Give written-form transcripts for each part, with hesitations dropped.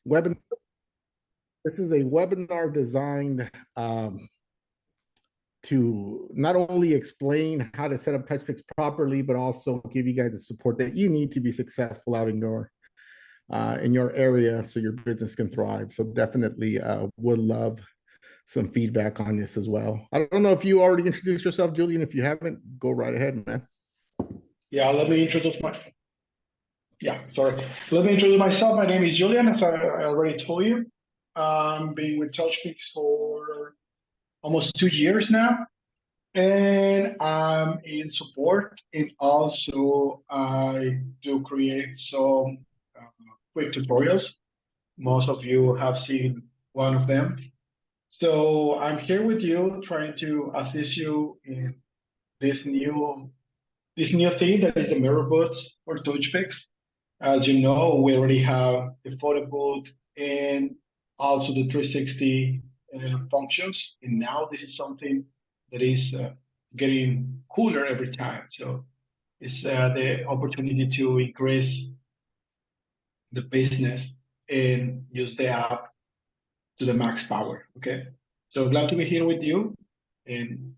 webinar. This is a webinar designed to not only explain how to set up Touchpix properly, but also give you guys the support that you need to be successful out in your area, so your business can thrive. So definitely would love some feedback on this as well. I don't know if you already introduced yourself, Julian. If you haven't, go right ahead, man. Yeah, let me introduce my. Yeah, sorry. Let me introduce myself. My name is Julian, as I already told you. Been with Touchpix for almost 2 years now, and I'm in support. And also, I do create some quick tutorials. Most of you have seen one of them. So I'm here with you, trying to assist you in this new this new thing that is the mirror boots for Touchpix. As you know, we already have the photo booth and also the 360 functions. And now this is something that is getting cooler every time. So it's the opportunity to increase the business and use the app to the max power. Okay. So glad to be here with you. And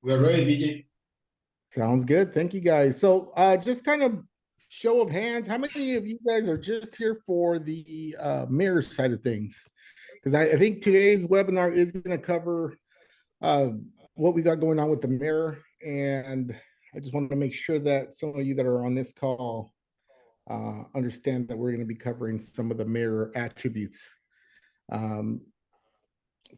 we're ready, DJ. Sounds good. Thank you, guys. So just kind of show of hands, how many of you guys are just here for the mirror side of things? Because I think today's webinar is going to cover uh, what we got going on with the mirror. And I just wanted to make sure that some of you that are on this call understand that we're going to be covering some of the mirror attributes um,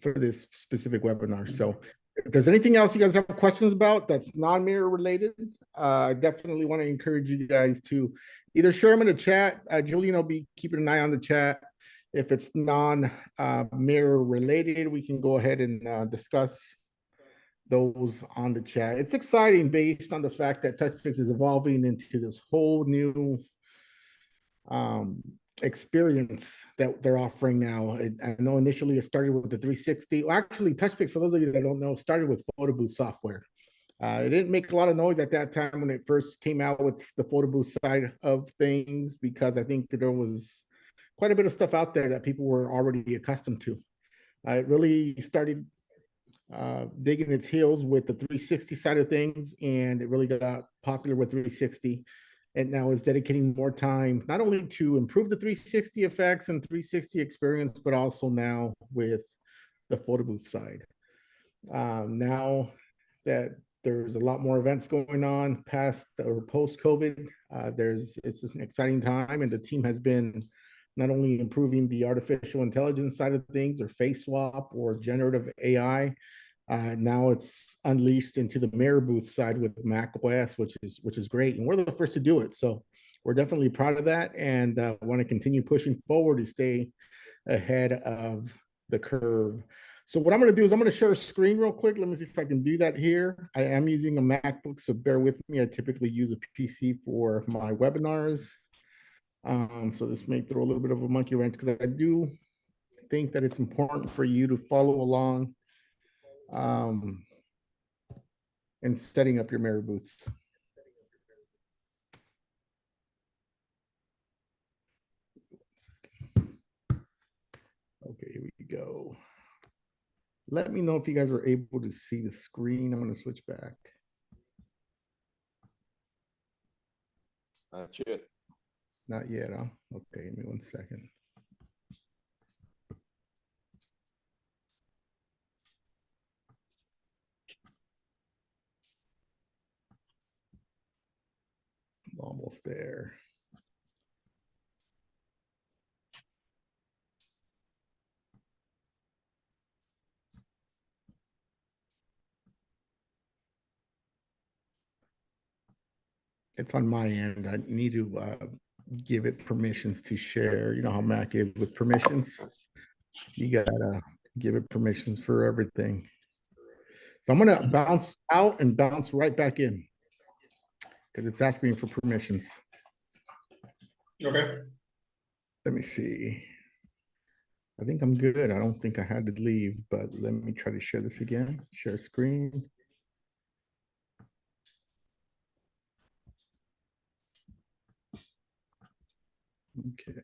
for this specific webinar. So if there's anything else you guys have questions about that's non-mirror related, I definitely want to encourage you guys to either share them in the chat. Julian will be keeping an eye on the chat. If it's non-mirror related, we can go ahead and discuss those on the chat. It's exciting based on the fact that Touchpix is evolving into this whole new experience that they're offering now. I know initially it started with the 360. Well, actually, Touchpix, for those of you that don't know, started with photo booth software. It didn't make a lot of noise at that time when it first came out with the photo booth side of things, because I think that there was quite a bit of stuff out there that people were already accustomed to. It really started digging its heels with the 360 side of things, and it really got popular with 360. And now is dedicating more time not only to improve the 360 effects and 360 experience, but also now with the photo booth side. Now that there's a lot more events going on past or post COVID, it's just an exciting time, and the team has been not only improving the artificial intelligence side of things, or face swap, or generative AI. Now it's unleashed into the mirror booth side with Mac OS, which is great, and we're the first to do it. So we're definitely proud of that, and want to continue pushing forward to stay ahead of the curve. So what I'm going to do is I'm going to share a screen real quick. Let me see if I can do that here. I am using a MacBook, so bear with me. I typically use a PC for my webinars. So this may throw a little bit of a monkey wrench, because I do think that it's important for you to follow along and setting up your mirror booths. Okay, here we go. Let me know if you guys were able to see the screen. I'm going to switch back. Not yet. Not yet, huh? Okay, give me 1 second. Almost there. It's on my end. I need to give it permissions to share. You know how Mac is with permissions. You gotta give it permissions for everything. So I'm gonna bounce out and bounce right back in, because it's asking for permissions. Okay. Let me see. I think I'm good. I don't think I had to leave, but let me try to share this again. Share screen. Okay.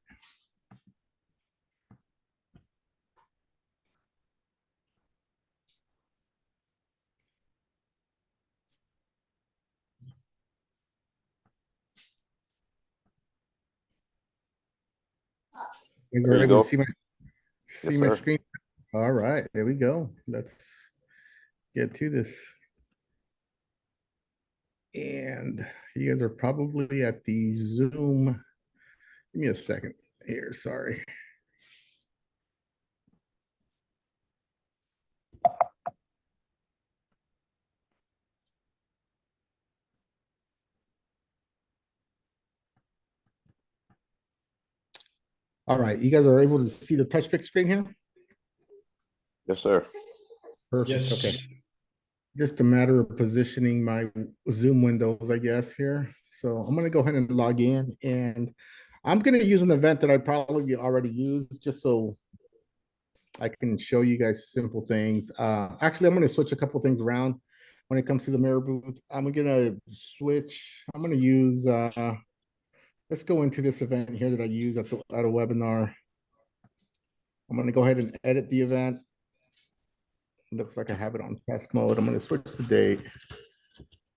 You guys There were you able to go. see Yes, my sir. screen. All right, there we go. Let's get to this. And you guys are probably at the Zoom. Give me a second here. Sorry. All right, you guys are able to see the Touchpix screen here? Yes, sir. Perfect, Yes. okay. Just a matter of positioning my Zoom windows, I guess, here. So I'm gonna go ahead and log in, and I'm gonna use an event that I probably already used just so I can show you guys simple things. Actually, I'm gonna switch a couple things around when it comes to the mirror booth. I'm gonna use, let's go into this event here that I use at a webinar. I'm gonna go ahead and edit the event. Looks like I have it on test mode. I'm gonna switch the date.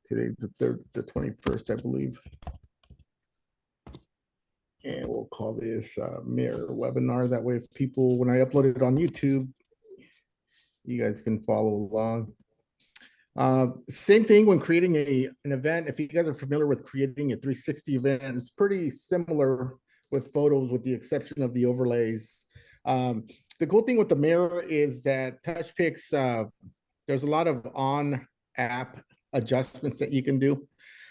Today's the 21st, I believe. And we'll call this mirror webinar. That way, if people, when I upload it on YouTube, you guys can follow along. Same thing when creating an event. If you guys are familiar with creating a 360 event, it's pretty similar with photos, with the exception of the overlays. The cool thing with the mirror is that Touchpix, there's a lot of on-app adjustments that you can do.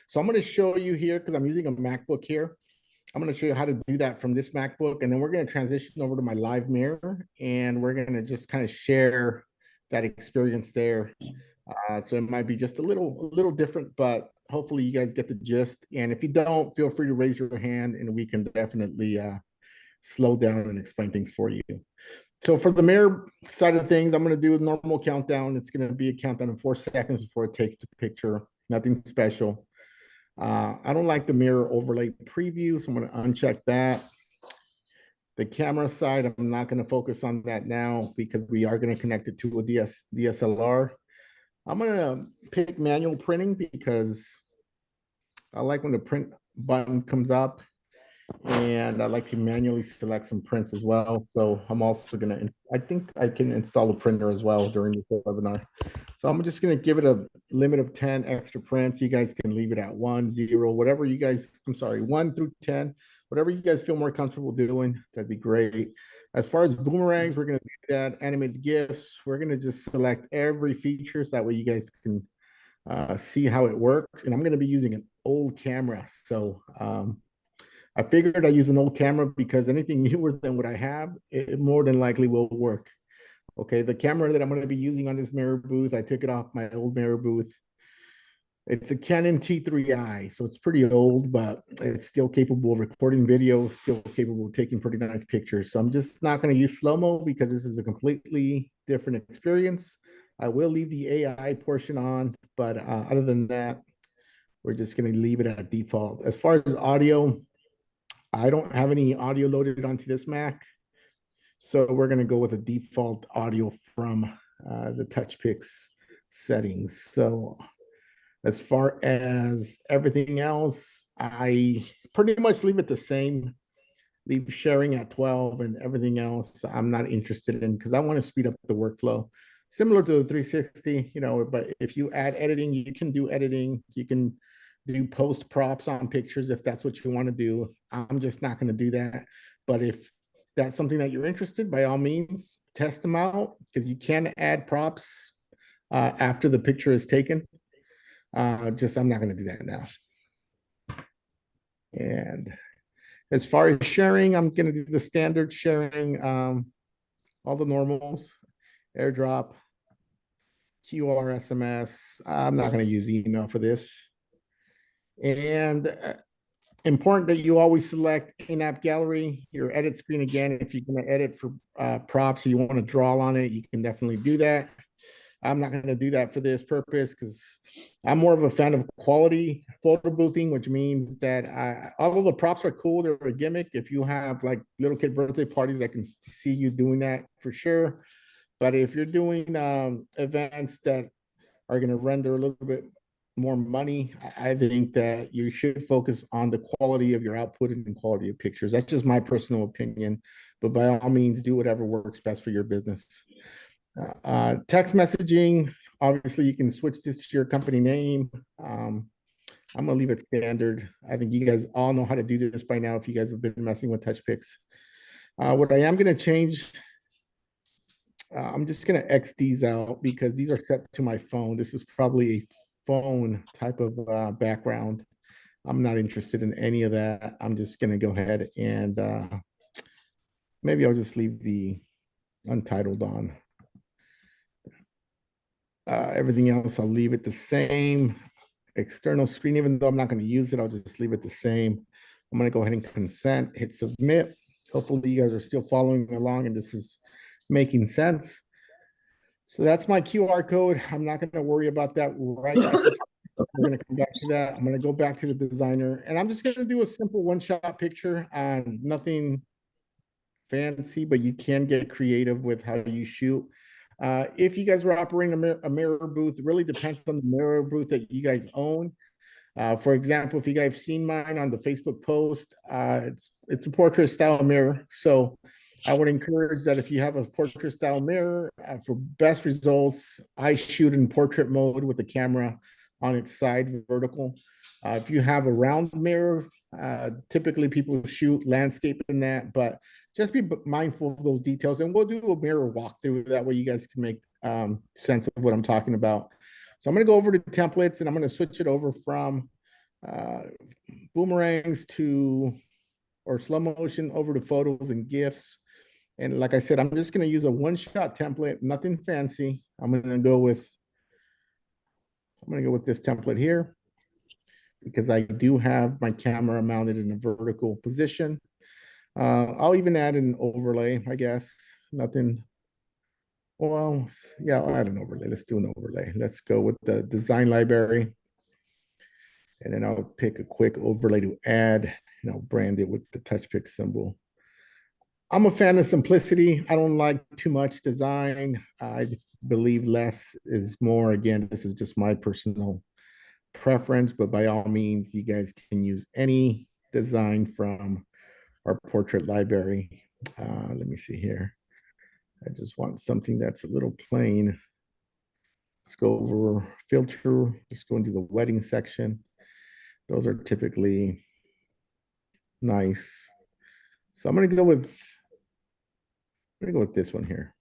So I'm going to show you here because I'm using a MacBook here. I'm going to show you how to do that from this MacBook, and then we're going to transition over to my live mirror, and we're going to just kind of share that experience there. So it might be just a little different, but hopefully you guys get the gist. And if you don't, feel free to raise your hand, and we can definitely slow down and explain things for you. So for the mirror side of things, I'm going to do a normal countdown. It's going to be a countdown in 4 seconds before it takes the picture. Nothing special. I don't like the mirror overlay preview, so I'm going to uncheck that. The camera side, I'm not going to focus on that now because we are going to connect it to a DSLR. I'm going to pick manual printing because I like when the print button comes up, and I like to manually select some prints as well. So I'm also going to, I think I can install a printer as well during the webinar. So I'm just going to give it a limit of 10 extra prints. You guys can leave it at 1, 0, whatever you guys, I'm sorry, 1 through 10, whatever you guys feel more comfortable doing, that'd be great. As far as boomerangs, we're going to do that. Animated GIFs, we're going to just select every feature so that way you guys can see how it works. And I'm going to be using an old camera. So I figured I use an old camera because anything newer than what I have, it more than likely will work. Okay, the camera that I'm going to be using on this mirror booth, I took it off my old mirror booth. It's a Canon T3i, so it's pretty old, but it's still capable of recording video, still capable of taking pretty nice pictures. So I'm just not going to use slow-mo because this is a completely different experience. I will leave the AI portion on, but other than that, we're just going to leave it at default. As far as audio, I don't have any audio loaded onto this Mac. So we're going to go with a default audio from the Touchpix settings. So as far as everything else, I pretty much leave it the same. Leave sharing at 12 and everything else I'm not interested in because I want to speed up the workflow. Similar to the 360, but if you add editing, you can do editing. You can do post props on pictures if that's what you want to do. I'm just not going to do that. But if that's something that you're interested, by all means, test them out because you can add props after the picture is taken. I'm not going to do that now. And as far as sharing, I'm going to do the standard sharing, all the normals, AirDrop, QR, SMS. I'm not going to use email for this. And important that you always select in-app gallery, your edit screen again. If you're going to edit for props or you want to draw on it, you can definitely do that. I'm not going to do that for this purpose because I'm more of a fan of quality photo boothing, which means that although the props are cool, they're a gimmick. If you have like little kid birthday parties, I can see you doing that for sure. But if you're doing events that are going to render a little bit more money. I think that you should focus on the quality of your output and quality of pictures. That's just my personal opinion, but by all means, do whatever works best for your business. Text messaging, obviously you can switch this to your company name. I'm gonna leave it standard. I think you guys all know how to do this by now if you guys have been messing with Touchpix. What I am gonna change, I'm just gonna X these out because these are set to my phone. This is probably a phone type of background. I'm not interested in any of that. I'm just gonna go ahead and maybe I'll just leave the untitled on. Everything else, I'll leave it the same. External screen, even though I'm not going to use it, I'll just leave it the same. I'm going to go ahead and consent, hit submit. Hopefully you guys are still following along and this is making sense. So that's my QR code. I'm not going to worry about that right at this point. We're going to come back to that. I'm going to go back to the designer and I'm just going to do a simple one-shot picture on nothing fancy, but you can get creative with how you shoot. If you guys were operating a mirror booth, it really depends on the mirror booth that you guys own. For example, if you guys seen mine on the Facebook post, it's a portrait style mirror. So I would encourage that if you have a portrait style mirror, for best results, I shoot in portrait mode with the camera on its side vertical. If you have a round mirror, typically people shoot landscape in that, but just be mindful of those details. And we'll do a mirror walkthrough. That way you guys can make sense of what I'm talking about. So I'm going to go over to templates and I'm going to switch it over from boomerangs to, or slow motion over to photos and GIFs. And like I said, I'm just going to use a one-shot template, nothing fancy. I'm going to go with this template here because I do have my camera mounted in a vertical position. I'll even add an overlay, I guess. Nothing. Well, yeah, I'll add an overlay. Let's do an overlay. Let's go with the design library. And then I'll pick a quick overlay to add, and I'll brand it with the Touchpix symbol. I'm a fan of simplicity. I don't like too much design. I believe less is more. Again, this is just my personal preference, but by all means, you guys can use any design from our portrait library. Let me see here. I just want something that's a little plain. Let's go over filter. Just go into the wedding section. Those are typically nice. So I'm going to go with this one here.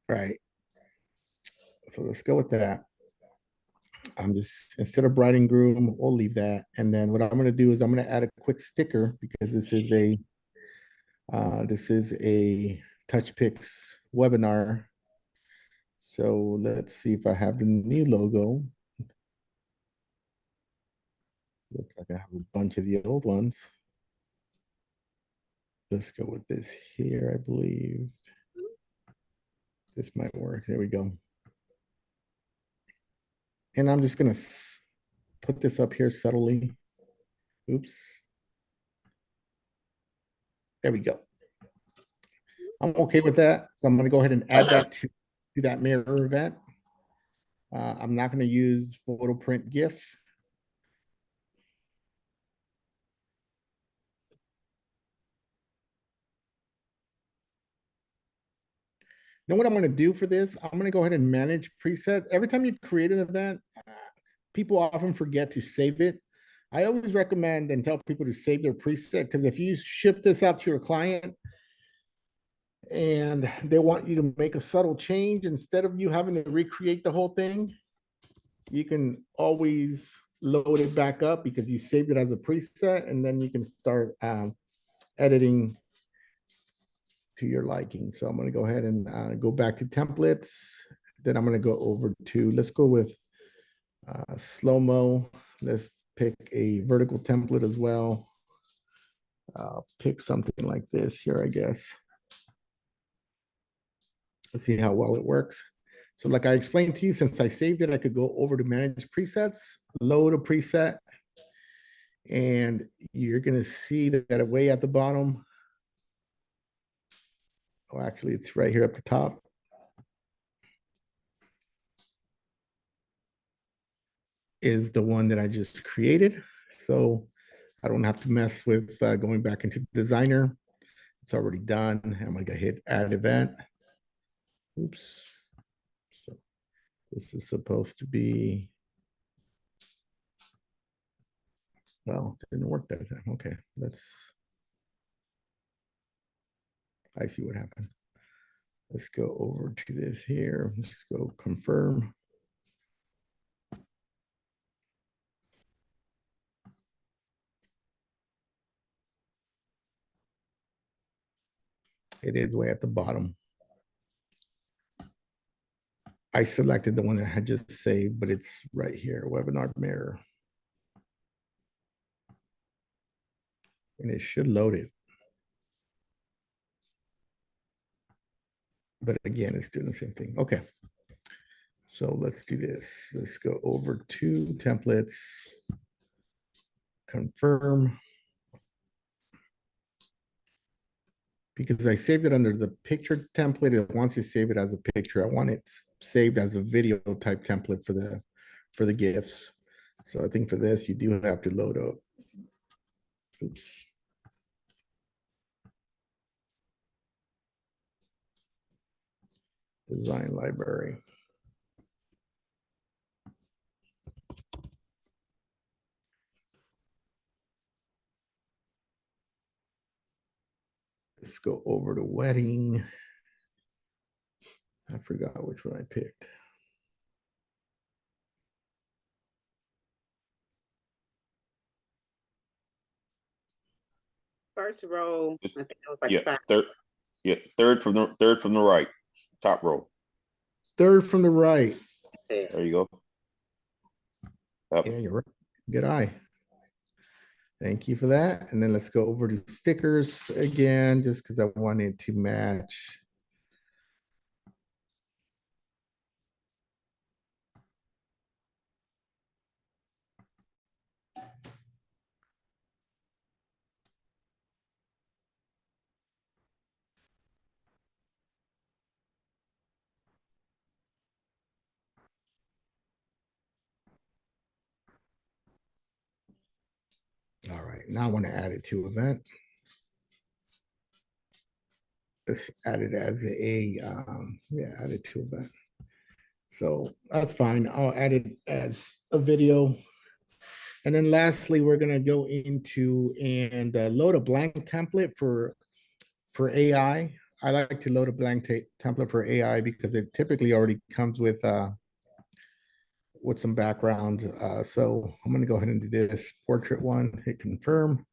All right. So let's go with that. I'm just, instead of bride and groom, we'll leave that. And then what I'm going to do is I'm going to add a quick sticker because this is a Touchpix webinar. So let's see if I have the new logo. Looks like I have a bunch of the old ones. Let's go with this here, I believe. This might work. There we go. And I'm just going to put this up here subtly. Oops. There we go. I'm okay with that. So I'm going to go ahead and add that to that mirror event. I'm not going to use photo print GIF. Then what I'm going to do for this, I'm going to go ahead and manage preset. Every time you create an event, people often forget to save it. I always recommend and tell people to save their preset because if you ship this out to your client and they want you to make a subtle change, instead of you having to recreate the whole thing, you can always load it back up because you saved it as a preset, and then you can start editing to your liking. So I'm going to go ahead and go back to templates. Then I'm going to go over to, let's go with slow-mo. Let's pick a vertical template as well. Pick something like this here, I guess. Let's see how well it works. So like I explained to you, since I saved it, I could go over to manage presets, load a preset, and you're going to see that way at the bottom. Oh, actually, it's right here at the top. is the one that I just created. So I don't have to mess with going back into designer. It's already done. I'm gonna go hit add event. Oops. So this is supposed to be, well, it didn't work that time. Okay, I see what happened. Let's go over to this here. Let's go confirm. It is way at the bottom. I selected the one that I had just saved, but it's right here, webinar mirror. And it should load it. But again, it's doing the same thing. Okay. So let's do this. Let's go over to templates, confirm. Because I saved it under the picture template. It wants to save it as a picture. I want it saved as a video type template for the GIFs. So I think for this, you do have to load up. Oops. Design library. Let's go over to wedding. I forgot which one I picked. First row, I think it was like Yeah, 5. third from the right, top row. Third from the right. there. There you go. Yep. Yeah, you're right. Good eye. Thank you for that. And then let's go over to stickers again, just because I wanted to match. All right, now I want to add it to event. Let's add it as a, yeah, add it to event. So that's fine. I'll add it as a video. And then lastly, we're gonna go into and load a blank template for AI. I like to load a blank template for AI because it typically already comes with some background. So I'm gonna go ahead and do this portrait one, hit confirm.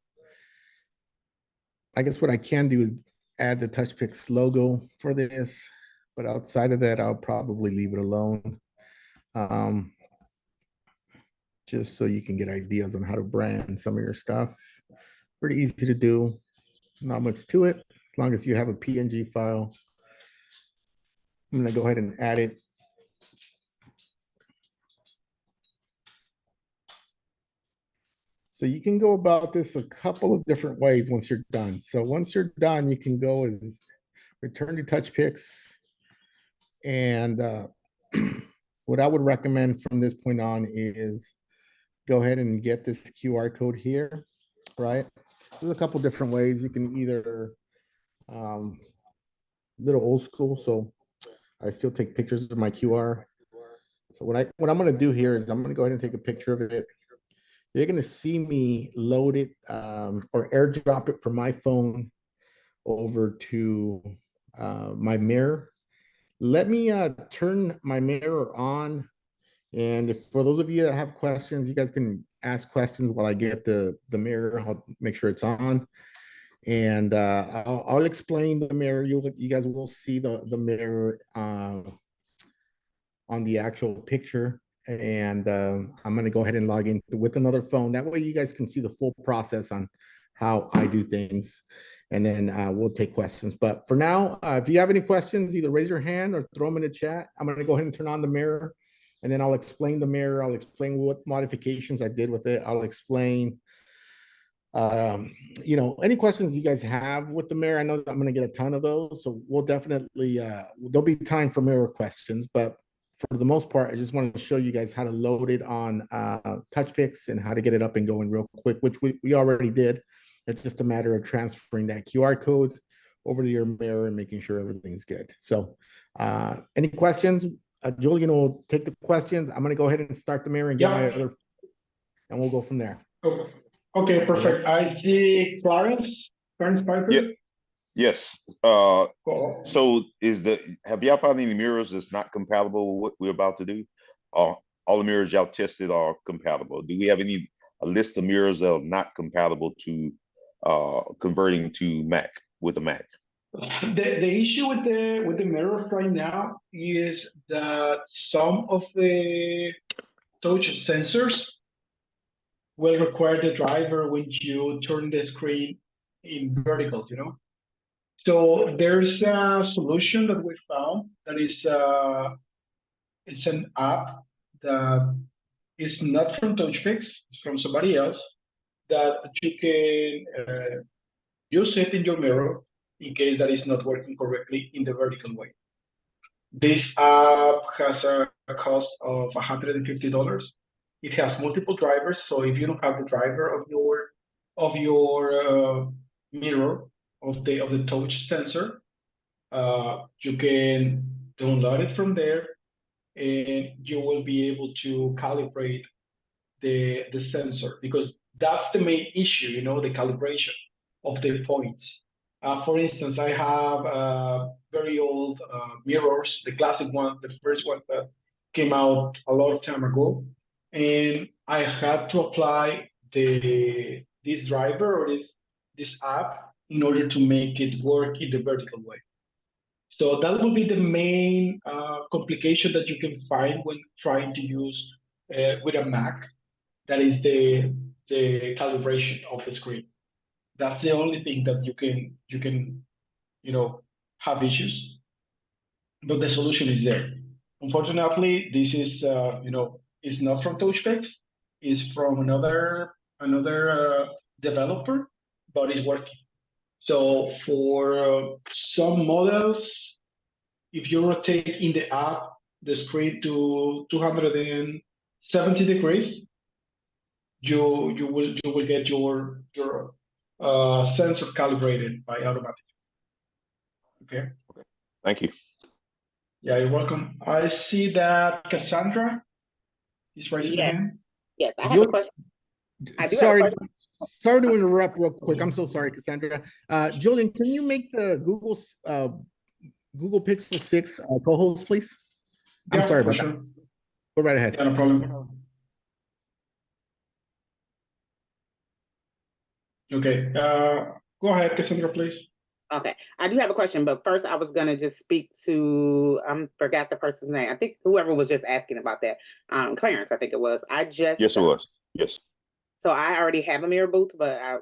I guess what I can do is add the Touchpix logo for this, but outside of that, I'll probably leave it alone. Just so you can get ideas on how to brand some of your stuff. Pretty easy to do, not much to it, as long as you have a PNG file. I'm gonna go ahead and add it. So you can go about this a couple of different ways once you're done. So once you're done, you can go as return to Touchpix. And what I would recommend from this point on is go ahead and get this QR code here, right? There's a couple different ways. You can either, little old school, so I still take pictures of my QR. So what I'm gonna do here is I'm gonna go ahead and take a picture of it. You're gonna see me load it or airdrop it from my phone over to my mirror. Let me turn my mirror on. And if, for those of you that have questions, you guys can ask questions while I get the mirror. I'll make sure it's on. And I'll explain the mirror. You guys will see the mirror on the actual picture. And I'm going to go ahead and log in with another phone. That way you guys can see the full process on how I do things. And then we'll take questions. But for now, if you have any questions, either raise your hand or throw them in the chat. I'm going to go ahead and turn on the mirror. And then I'll explain the mirror. I'll explain what modifications I did with it. I'll explain, you know, any questions you guys have with the mirror. I know that I'm going to get a ton of those. So we'll definitely, there'll be time for mirror questions. But for the most part, I just wanted to show you guys how to load it on Touchpix and how to get it up and going real quick, which we already did. It's just a matter of transferring that QR code over to your mirror and making sure everything's good. So any questions? Julian will take the questions. I'm going to go ahead and start the mirror and get my other, and we'll go from there. Okay, perfect. I see Clarence Piper. Yeah. Yes. So have y'all found any mirrors that's not compatible with what we're about to do? All the mirrors y'all tested are compatible. Do we have a list of mirrors that are not compatible to converting to Mac with a Mac? The issue with the mirrors right now is that some of the touch sensors will require the driver when you turn the screen in vertical, you know? So there's a solution that we found that is it's an app that is not from Touchpix, it's from somebody else, that you can use it in your mirror in case that is not working correctly in the vertical way. This app has a cost of $150. It has multiple drivers, so if you don't have the driver of your mirror of the touch sensor, you can download it from there, and you will be able to calibrate the sensor, because that's the main issue, you know, the calibration of the points. For instance, I have very old mirrors, the classic ones, the first ones that came out a lot of time ago, and I had to apply this driver or this app in order to make it work in the vertical way. So that will be the main complication that you can find when trying to use with a Mac. That is the calibration of the screen. That's the only thing that you can have issues, but the solution is there. Unfortunately, this is it's not from Touchpix, it's from another developer, but it's working. So for some models, if you rotate in the app the screen to 270 degrees, you will get your sensor calibrated by automatic. Okay. Thank you. Yeah, you're welcome. I see that Cassandra is raising her hand. Yes, I have a question. Sorry to interrupt real quick. I'm so sorry, Cassandra. Julian, can you make the Google Pixel 6 co-host, please? I'm sorry about that. Go right ahead. Yeah, no problem. Okay, go ahead, Cassandra, please. Okay, I do have a question, but first I was gonna just speak to, forgot the person's name. I think whoever was just asking about that, Clarence, I think it was. Yes, it was. Yes. So I already have a mirror booth, but I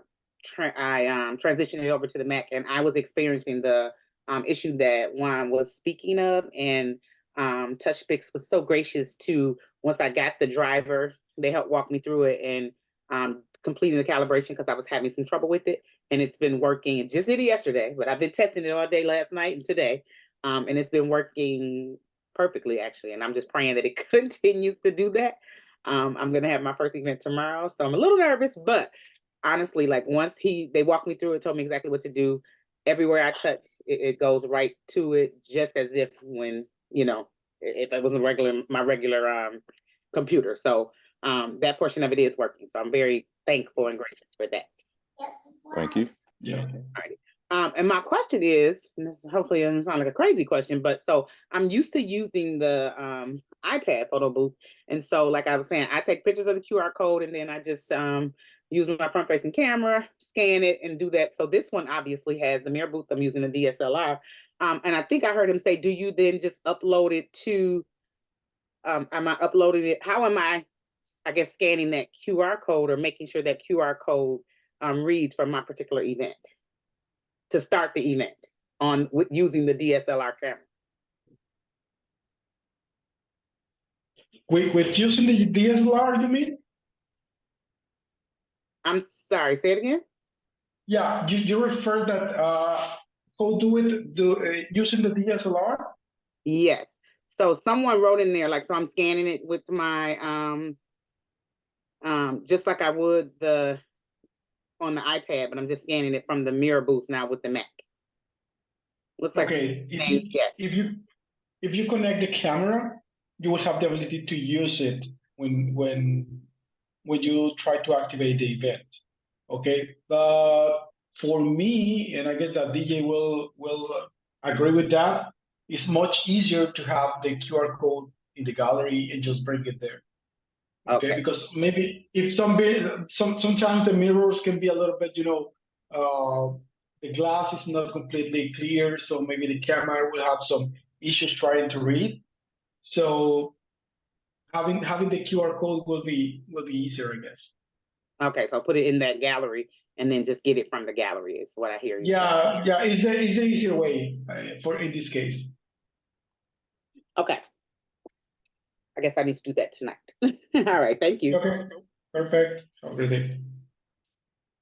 transitioned it over to the Mac, and I was experiencing the issue that Juan was speaking of, and Touchpix was so gracious to, once I got the driver, they helped walk me through it and completing the calibration because I was having some trouble with it, and it's been working. It just did it yesterday, but I've been testing it all day last night and today, and it's been working perfectly actually, and I'm just praying that it continues to do that. I'm gonna have my first event tomorrow, so I'm a little nervous, but honestly, like once they walked me through it, told me exactly what to do. Everywhere I touch, it goes right to it, just as if when, if it was my regular computer. So that portion of it is working. So I'm very thankful and gracious for that. Thank you. Yeah. All right. And my question is, and this hopefully doesn't sound like a crazy question, but so I'm used to using the iPad photo booth. And so like I was saying, I take pictures of the QR code and then I just use my front facing camera, scan it and do that. So this one obviously has the mirror booth. I'm using a DSLR. And I think I heard him say, do you then just upload it to, am I uploading it? How am I guess, scanning that QR code or making sure that QR code reads for my particular event to start the event using the DSLR camera? With using the DSLR, you mean? I'm sorry, say it again? Yeah, you refer that how do it using the DSLR? Yes. So someone wrote in there, like, so I'm scanning it with my, just like I would on the iPad, but I'm just scanning it from the mirror booth now with the Mac. Looks like Okay, yes. if you connect the camera, you will have the ability to use it when you try to activate the event. Okay, but for me, and I guess that DJ will agree with that, it's much easier to have the QR code in the gallery and just bring it there. Okay, because maybe if sometimes the mirrors can be a little bit, the glass is not completely clear, so maybe the camera will have some issues trying to read. So having the QR code will be easier, I guess. Okay, so put it in that gallery and then just get it from the gallery is what I hear you say. Yeah, it's the easier way for in this case. Okay. I guess I need to do that tonight. All right, thank you. Okay, perfect. Have a great day.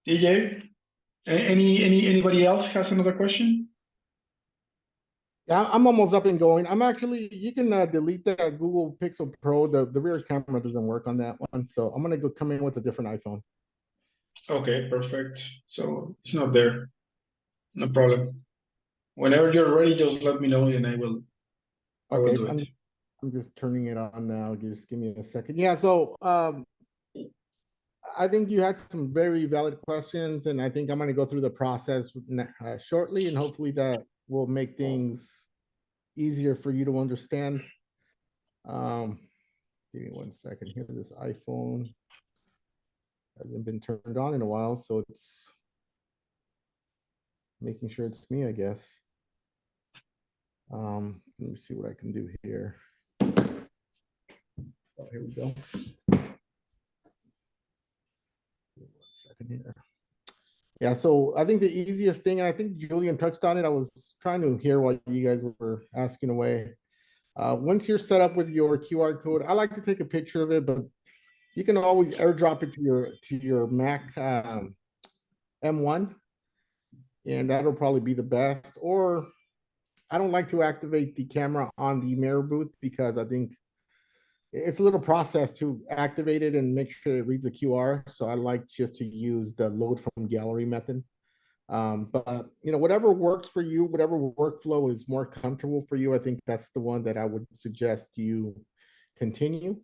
DJ, anybody else has another question? Yeah, I'm almost up and going. I'm actually, you can delete that Google Pixel Pro. The rear camera doesn't work on that one. So I'm gonna go come in with a different iPhone. Okay, perfect. So it's not there. No problem. Whenever you're ready, just let me know and I will Okay, do it. I'm just turning it on now. Just give me a second. Yeah, so I think you had some very valid questions, and I think I'm gonna go through the process shortly, and hopefully that will make things easier for you to understand. Give me 1 second here. This iPhone hasn't been turned on in a while, so it's making sure it's me, I guess. Let me see what I can do here. Oh, here we go. 1 second here. Yeah, so I think the easiest thing, and I think Julian touched on it, I was trying to hear what you guys were asking away. Once you're set up with your QR code, I like to take a picture of it, but you can always airdrop it to your Mac M1, and that'll probably be the best. Or I don't like to activate the camera on the mirror booth because I think it's a little process to activate it and make sure it reads a QR. So I like just to use the load from gallery method. But whatever works for you, whatever workflow is more comfortable for you, I think that's the one that I would suggest you continue.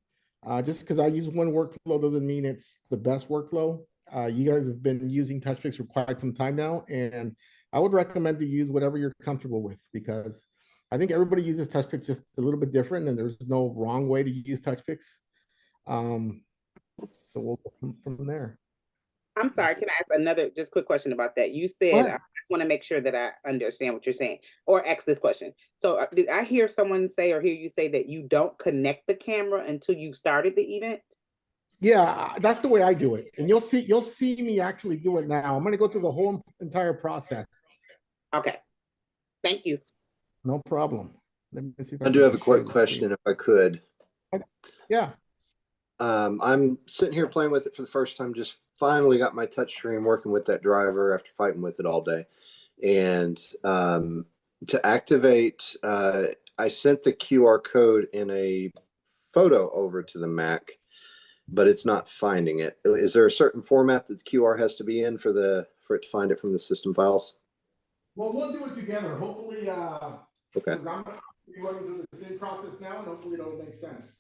Just because I use one workflow doesn't mean it's the best workflow. You guys have been using Touchpix for quite some time now, and I would recommend to use whatever you're comfortable with, because I think everybody uses Touchpix just a little bit different, and there's no wrong way to use Touchpix. So we'll go from there. I'm sorry, can I ask another just quick question about that? You said, I just want to make sure that I understand what you're saying, or ask this question. So did I hear someone say or hear you say that you don't connect the camera until you started the event? Yeah, that's the way I do it. And you'll see me actually do it now. I'm going to go through the whole entire process. Okay. Thank you. No problem. Let me see if I do have a quick question if I could. Yeah. I'm sitting here playing with it for the first time, just finally got my touch screen working with that driver after fighting with it all day. And to activate, I sent the QR code in a photo over to the Mac, but it's not finding it. Is there a certain format that the QR has to be in for it to find it from the system files? Well, we'll do it together. Hopefully, okay. I'm running through the same process now, and hopefully it'll make sense.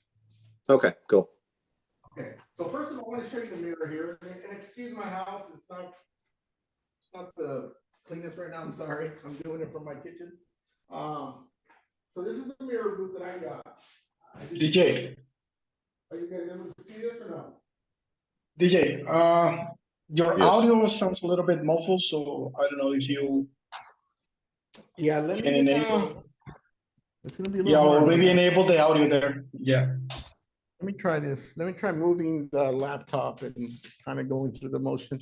Okay, cool. Okay, so first of all, I want to show you the mirror here. And excuse my house, it's not the cleanest right now. I'm sorry. I'm doing it from my kitchen. So this is the mirror booth that I got. DJ. Are you guys able to see this or no? DJ, your Yes. audio sounds a little bit muffled, so I don't know if you. Yeah, let me. It's gonna be a little. Yeah, or hard maybe enable the audio there. Yeah. Let me try this. Let me try moving the laptop and kind of going through the motion.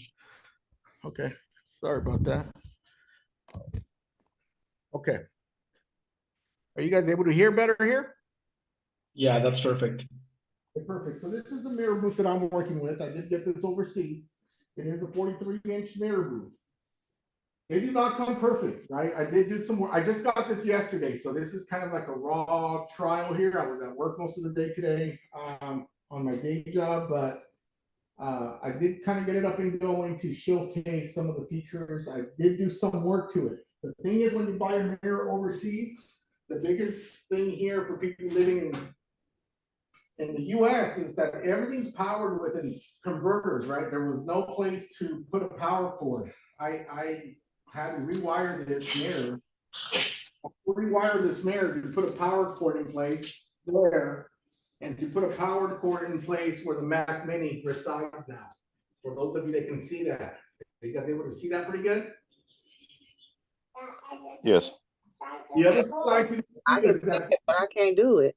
Okay, sorry about that. Okay. Are you guys able to hear better here? Yeah, that's perfect. Okay, perfect. So this is the mirror booth that I'm working with. I did get this overseas. It is a 43-inch mirror booth. They do not come perfect, right? I did do some work. I just got this yesterday, so this is kind of like a raw trial here. I was at work most of the day today on my day job, but I did kind of get it up and going to showcase some of the features. I did do some work to it. The thing is, when you buy a mirror overseas, the biggest thing here for people living in the US is that everything's powered with converters, right? There was no place to put a power cord. I had to rewire this mirror to put a power cord in place there, and to put a power cord in place where the Mac Mini resides now. For those of you that can see that, are you guys able to see that pretty good? Yes. The other side to this I is can, that but I can't do it.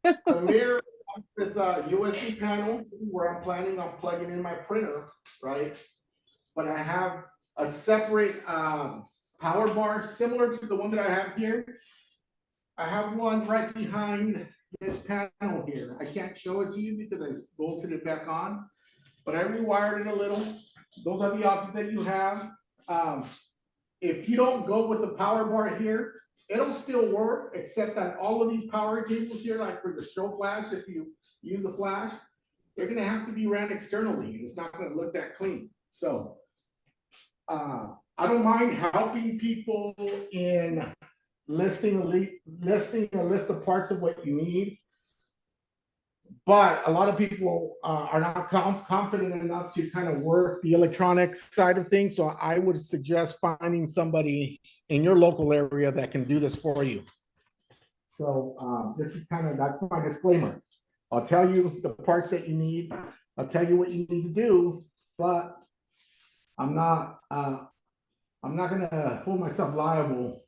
the mirror with a USB panel, this is where I'm planning on plugging in my printer, right? But I have a separate power bar similar to the one that I have here. I have one right behind this panel here. I can't show it to you because I bolted it back on, but I rewired it a little. Those are the options that you have. If you don't go with the power bar here, it'll still work, except that all of these power cables here, like for the strobe flash, if you use a flash, they're gonna have to be ran externally. It's not gonna look that clean. So I don't mind helping people in listing a list of parts of what you need. But a lot of people are not confident enough to kind of work the electronics side of things. So I would suggest finding somebody in your local area that can do this for you. So this is that's my disclaimer. I'll tell you the parts that you need. I'll tell you what you need to do, but I'm not gonna hold myself liable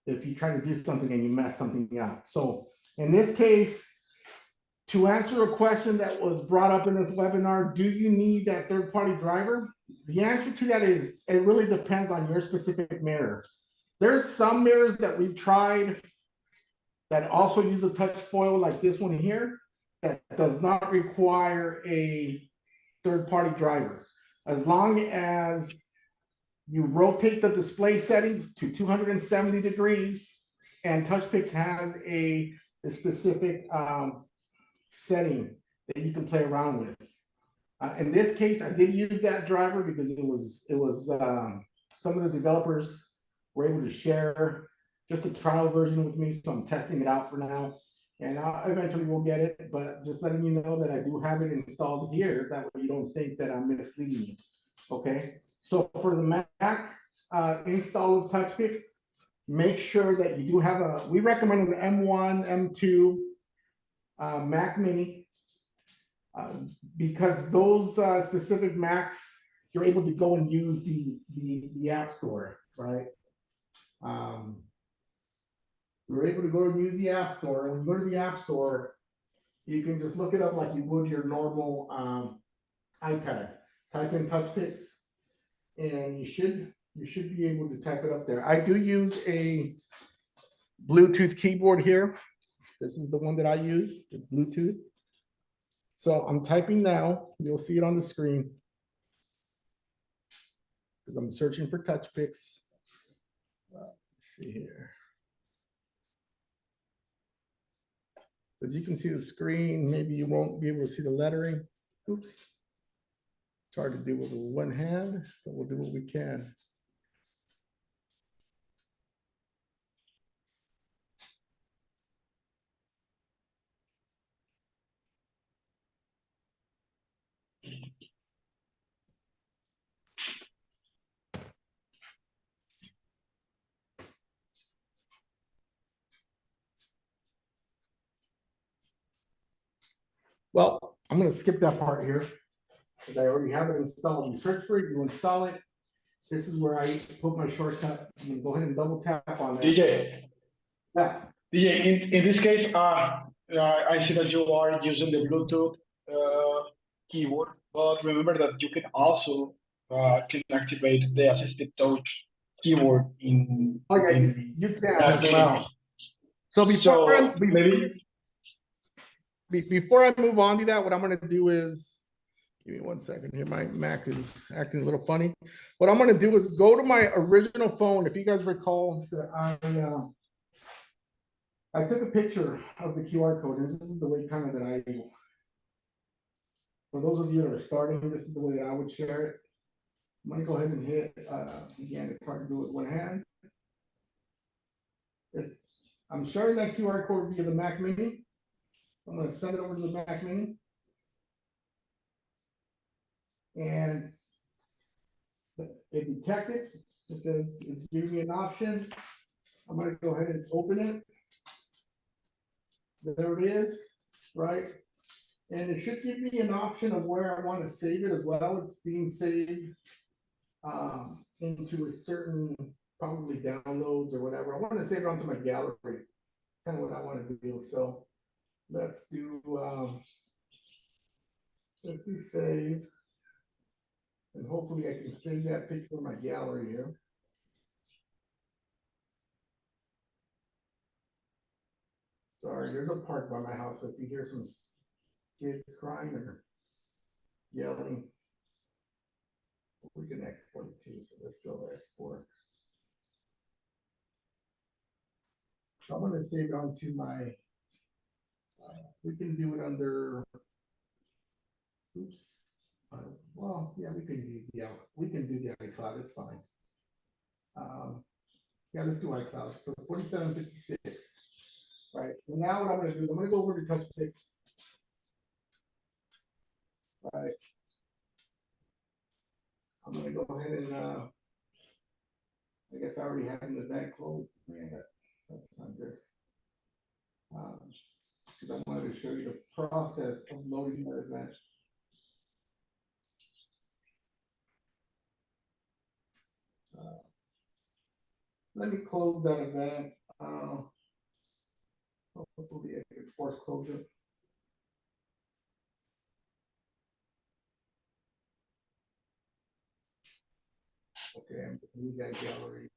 if you try to do something and you mess something up. So in this case, to answer a question that was brought up in this webinar, do you need that third-party driver? The answer to that is, it really depends on your specific mirror. There's some mirrors that we've tried that also use a touch foil like this one here, that does not require a third-party driver. As long as you rotate the display settings to 270 degrees, and Touchpix has a specific setting that you can play around with. In this case, I did use that driver because it was some of the developers were able to share just a trial version with me, so I'm testing it out for now, and eventually we'll get it. But just letting you know that I do have it installed here, that way you don't think that I'm misleading you. Okay, so for the Mac install of Touchpix, make sure that you do have we recommend an M1, M2 Mac Mini, because those specific Macs, you're able to go and use the App Store, right? You're able to go and use the App Store. When you go to the App Store, you can just look it up like you would your normal iPad. Type in Touchpix, and you should be able to type it up there. I do use a Bluetooth keyboard here. This is the one that I use, it's Bluetooth. So I'm typing now, you'll see it on the screen. Because I'm searching for Touchpix. Let's see here. So as you can see the screen, maybe you won't be able to see the lettering. Oops. It's hard to do with one hand, but we'll do what we can. Well, I'm going to skip that part here because I already have it installed. You search for it, you install it. This is where I put my shortcut. I'm going to go ahead and double tap on that. DJ, Yeah. DJ, in this case, I see that you are using the Bluetooth keyboard, but remember that you can also can activate the assistive touch keyboard in. Oh yeah, in you can that as well. case. So before maybe before I move on to that, what I'm going to do is Give me 1 second here. My Mac is acting a little funny. What I'm gonna do is go to my original phone. If you guys recall, I took a picture of the QR code, and this is the way kind of that for those of you that are starting, this is the way that I would share it. I'm gonna go ahead and hit, again, it's hard to do with one hand. I'm sharing that QR code via the Mac Mini. I'm gonna send it over to the Mac Mini. And it detected, it says, it's giving me an option. I'm gonna go ahead and open it. There it is, right? And it should give me an option of where I want to save it as well. It's being saved into a certain, probably downloads or whatever. I want to save it onto my gallery. Kind of what I want to do. So let's do save. And hopefully I can save that picture in my gallery here. Sorry, there's a park by my house. So if you hear some kids crying or yelling, we can export it too. So let's go to export. So I'm going to save it onto my, we can do it under, oops. Well, yeah, we can do the iCloud, it's fine. Yeah, let's do iCloud. So 4756. Right. So now what I'm going to do is I'm going to go over to Touchpix. Right. I'm going to go ahead and I guess I already have an event closed. Man, that's not good. Because I wanted to show you the process of loading that event. Let me close that event. Hopefully I can force close it. Okay, I'm going to leave that gallery.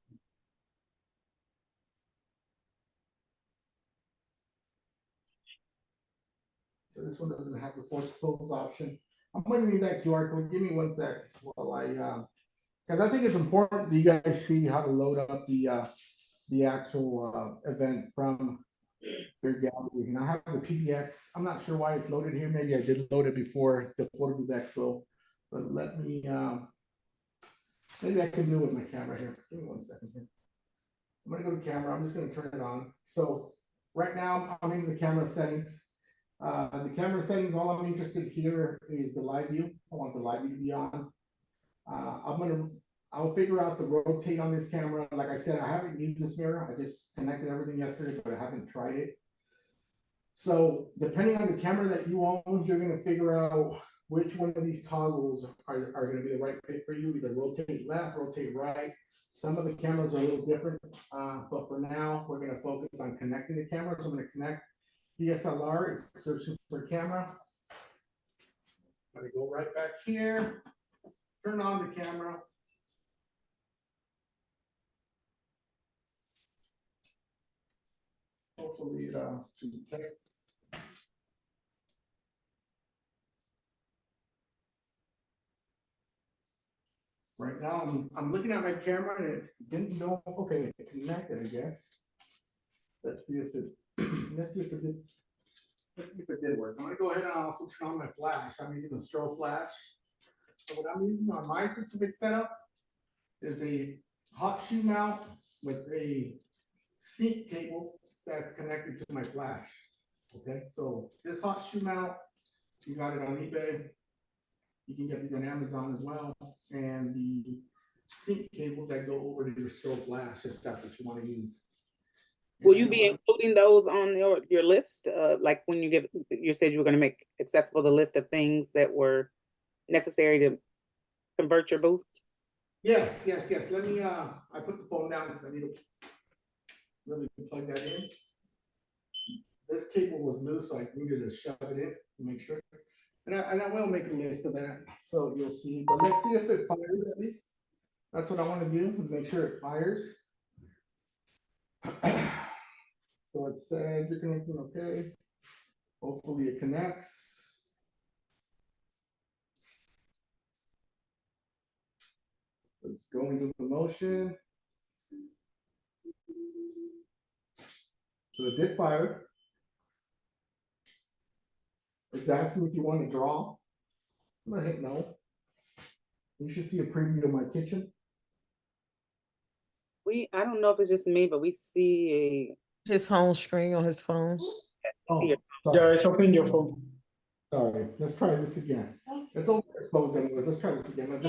So this one doesn't have the force close option. I'm going to need that QR code. Give me 1 sec while I, because I think it's important that you guys see how to load up the actual event from your gallery. And I have the PDX. I'm not sure why it's loaded here. Maybe I did load it before the Photo Expo, but let me, maybe I can do it with my camera here. Give me 1 second here. I'm going to go to camera. I'm just going to turn it on. So right now I'm in the camera settings. The camera settings, all I'm interested here is the live view. I want the live view to be on. I'll figure out the rotate on this camera. Like I said, I haven't used this mirror. I just connected everything yesterday, but I haven't tried it. So depending on the camera that you own, you're going to figure out which one of these toggles are going to be the right fit for you. Either rotate left, rotate right. Some of the cameras are a little different, but for now, we're going to focus on connecting the cameras. I'm going to connect DSLR. It's searching for camera. I'm going to go right back here, turn on the camera. Hopefully it should detect. Right now I'm looking at my camera and it didn't know. Okay, it connected, I guess. Let's see if it let's see if it did work. I'm gonna go ahead and also turn on my flash. I'm using a strobe flash. So what I'm using on my specific setup is a hot shoe mount with a sync cable that's connected to my flash. Okay, so this hot shoe mount, you got it on eBay. You can get these on Amazon as well. And the sync cables that go over to your strobe flash, if that's what you want to use. Will you be including those on your list? Like when you said you were going to make accessible the list of things that were necessary to convert your booth? Yes. Let me, I put the phone down because I need to really plug that in. This cable was loose, so I needed to shove it in to make sure. And I will make a list of that, so you'll see. But let's see if it fires at least. That's what I want to do, make sure it fires. So it says you're connecting, okay. Hopefully it connects. Let's go into the motion. So it did fire. It's asking if you want to draw. I'm gonna hit no. You should see a preview of my kitchen. I don't know if it's just me, but we see His home screen on his phone. Oh, a. Yeah, sorry. it's open your phone. Sorry. Let's try this again. It's overexposed anyway. Let's try this again.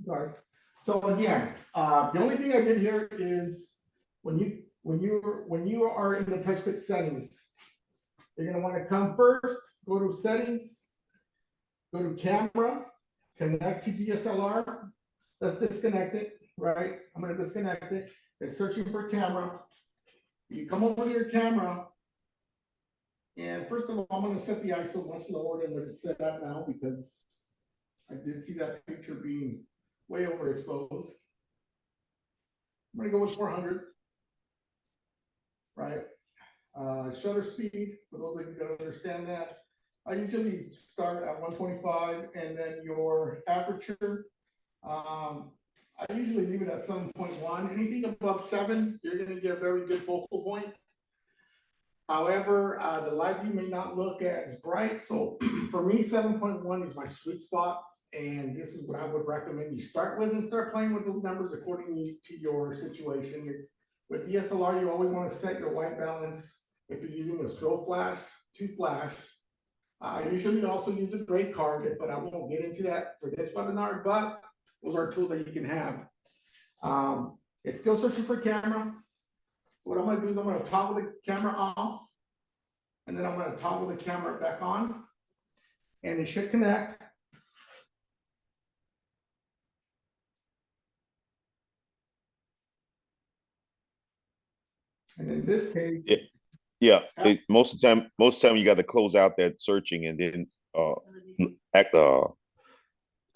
Sorry. So again, the only thing I did here is when you are in the Touchpix settings, you're gonna want to come first, go to settings, go to camera, connect to DSLR. Let's disconnect it, right? I'm gonna disconnect it. It's searching for camera. You come over to your camera. And first of all, I'm gonna set the ISO much lower than what it's set at now because I did see that picture being way overexposed. I'm gonna go with 400, right? Shutter speed, for those of you that understand that, I usually start at 125, and then your aperture, I usually leave it at 7.1. Anything above 7, you're gonna get a very good focal point. However, the live view may not look as bright. So for me, 7.1 is my sweet spot. And this is what I would recommend you start with and start playing with those numbers according to your situation. With DSLR, you always want to set your white balance. If you're using a strobe flash to flash, I usually also use a gray card, but I won't get into that for this webinar, but those are tools that you can have. It's still searching for camera. What I'm gonna do is I'm gonna toggle the camera off, and then I'm gonna toggle the camera back on, and it should connect. And in this case, Yeah, most of the time you got to close out that searching and then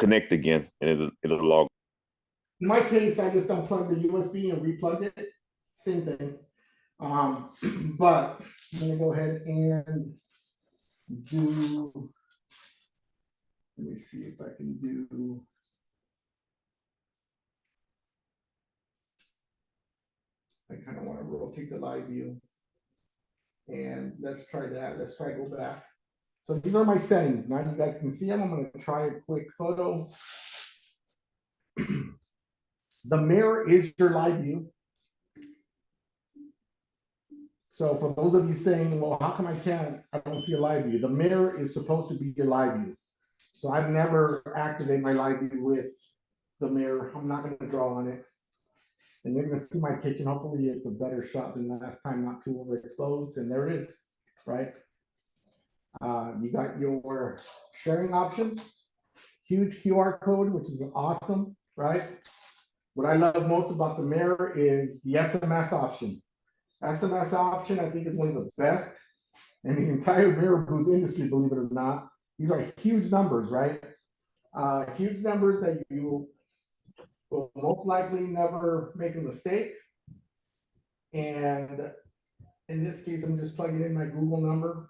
connect again, and it'll log. in my case, I just unplugged the USB and replugged it. Same thing. But I'm gonna go ahead and do. Let me see if I can do. I kind of want to rotate the live view. And let's try that. Let's try go back. So these are my settings. Now you guys can see them. I'm going to try a quick photo. The mirror is your live view. So for those of you saying, well, how come I don't see a live view? The mirror is supposed to be your live view. So I've never activated my live view with the mirror. I'm not going to draw on it. And you're going to see my kitchen. Hopefully it's a better shot than last time, not too overexposed. And there it is, right? You got your sharing options, huge QR code, which is awesome, right? What I love most about the mirror is the SMS option. SMS option, I think, is one of the best in the entire mirror booth industry, believe it or not. These are huge numbers, right? Huge numbers that you will most likely never make a mistake. And in this case, I'm just plugging in my Google number.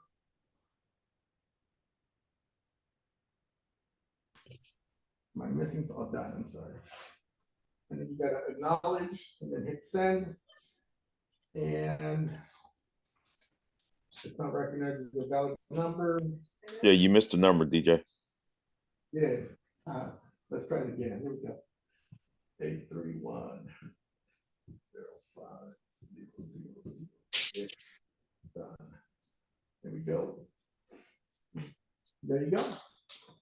Am I missing? Oh, done. I'm sorry. And then you got to acknowledge and then hit send. And it's not recognized as a valid number. Yeah, you missed the number, DJ. Yeah. Let's try it again. Here we go. 831 05 006. Done. There we go. There you go.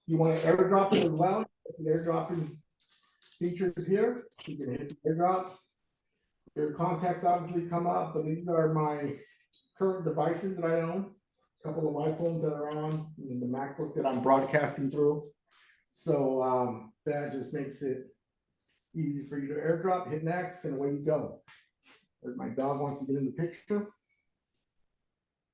You want to airdrop it as well? The airdropping features here. You can hit the airdrop. Your contacts obviously come up, but these are my current devices that I own. A couple of iPhones that are on, and the MacBook that I'm broadcasting through. So that just makes it easy for you to airdrop, hit next, and away you go. There's my dog wants to get in the picture.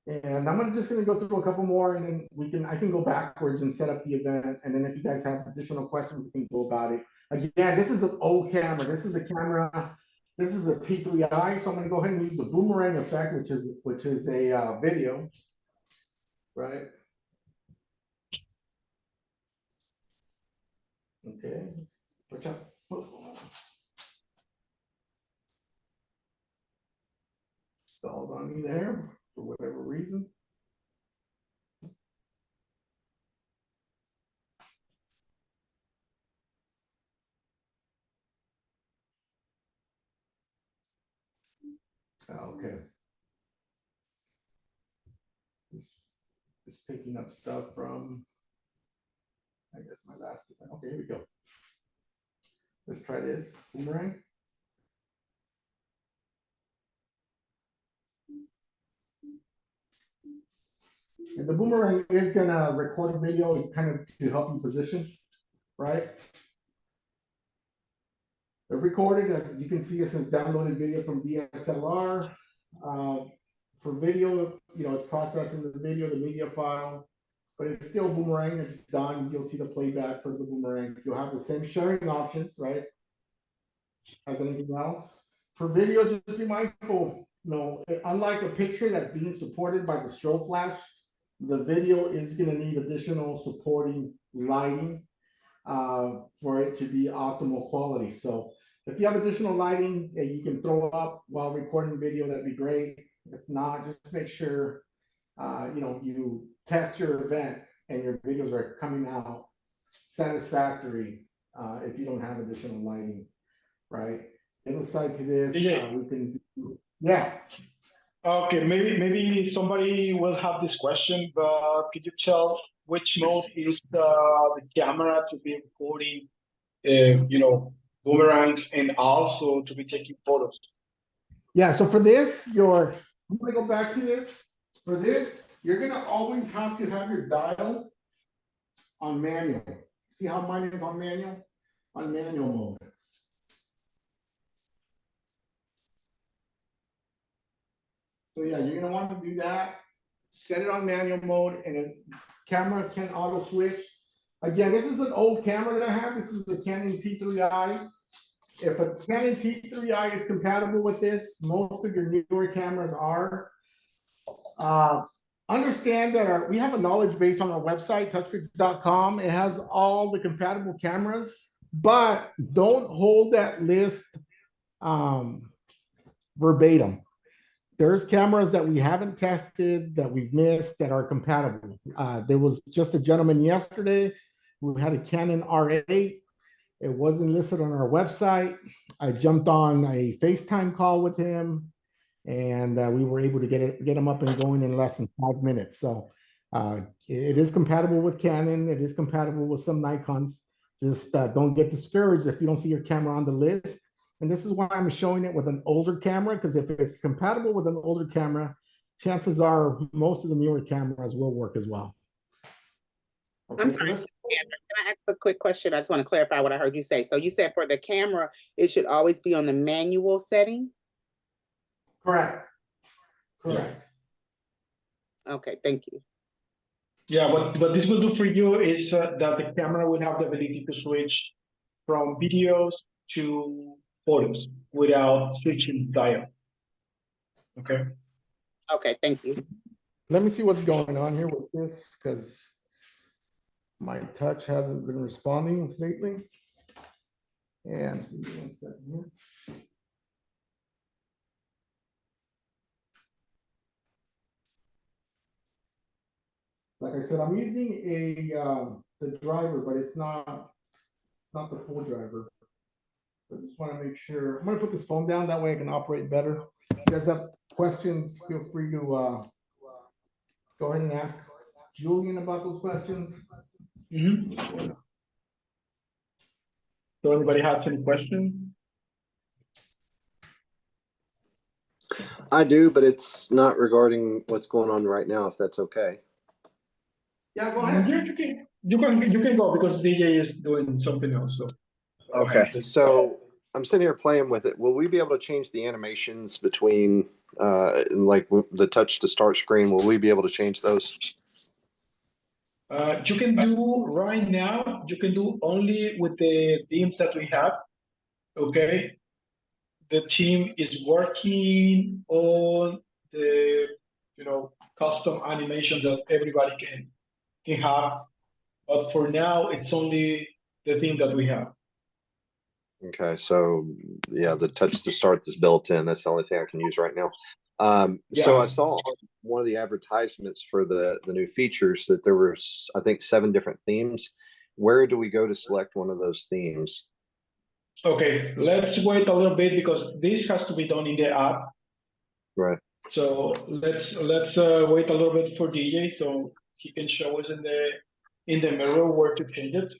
And I'm just gonna go through a couple more, and then I can go backwards and set up the event. And then if you guys have additional questions, we can go about it. Again, this is an old camera. This is a camera. This is a T3i. So I'm gonna go ahead and use the boomerang effect, which is a video, right? Okay. Watch out. stalled on me there for whatever reason. Okay. Just picking up stuff from, I guess, my last event. Okay, here we go. Let's try this boomerang. And the boomerang is gonna record a video kind of to help you position, right? They're recorded, as you can see, it says downloaded video from DSLR. For video, it's processing the video, the media file, but it's still boomerang. It's done. You'll see the playback for the boomerang. You'll have the same sharing options, right? As anything else. For video, just be mindful, unlike a picture that's being supported by the strobe flash, the video is going to need additional supporting lighting for it to be optimal quality. So if you have additional lighting that you can throw up while recording video, that'd be great. If not, just make sure you test your event and your videos are coming out satisfactory if you don't have additional lighting, right? Inside to this, we can do, yeah. Okay, maybe somebody will have this question, but could you tell which mode is the camera to be recording, boomerangs and also to be taking photos? Yeah, so for this, I'm gonna go back to this. For this, you're gonna always have to have your dial on manual. See how mine is on manual? On manual mode. So yeah, you're gonna want to do that. Set it on manual mode, and the camera can auto switch. Again, this is an old camera that I have. This is the Canon T3i. If a Canon T3i is compatible with this, most of your newer cameras are. Understand that we have a knowledge base on our website, touchpix.com. It has all the compatible cameras, but don't hold that list verbatim. There's cameras that we haven't tested, that we've missed, that are compatible. There was just a gentleman yesterday who had a Canon R8. It wasn't listed on our website. I jumped on a FaceTime call with him, and we were able to get him up and going in less than 5 minutes. So it is compatible with Canon. It is compatible with some Nikons. Just don't get discouraged if you don't see your camera on the list. And this is why I'm showing it with an older camera, because if it's compatible with an older camera, chances are most of the newer cameras will work as well. Okay, I'm sorry, Sandra, can I ask a quick question? I just want to clarify what I heard you say. So you said for the camera, it should always be on the manual setting? Correct. Correct. Okay, thank you. Yeah, what this will do for you is that the camera will have the ability to switch from videos to photos without switching dial. Okay. Okay, thank you. Let me see what's going on here with this, because my touch hasn't been responding lately. And give me 1 second here. Like I said, I'm using the driver, but it's not the full driver. So I just want to make sure. I'm going to put this phone down, that way I can operate better. If you guys have questions, feel free to go ahead and ask Julian about those questions. Mm-hmm. So anybody has any questions? I do, but it's not regarding what's going on right now, if that's okay. Yeah, go ahead. Yeah, you can go, because DJ is doing something else. So Okay, so I'm sitting here playing with it. Will we be able to change the animations between like the touch to start screen? Will we be able to change those? you can do right now, you can do only with the themes that we have. Okay. The team is working on the custom animation that everybody can have. But for now, it's only the theme that we have. Okay, so yeah, the touch to start is built in. That's the only thing I can use right now. So I Yeah. saw on one of the advertisements for the new features that there were, I think, 7 different themes. Where do we go to select one of those themes? Okay, let's wait a little bit because this has to be done in the app. Right. So let's wait a little bit for DJ so he can show us in the mirror where to change it.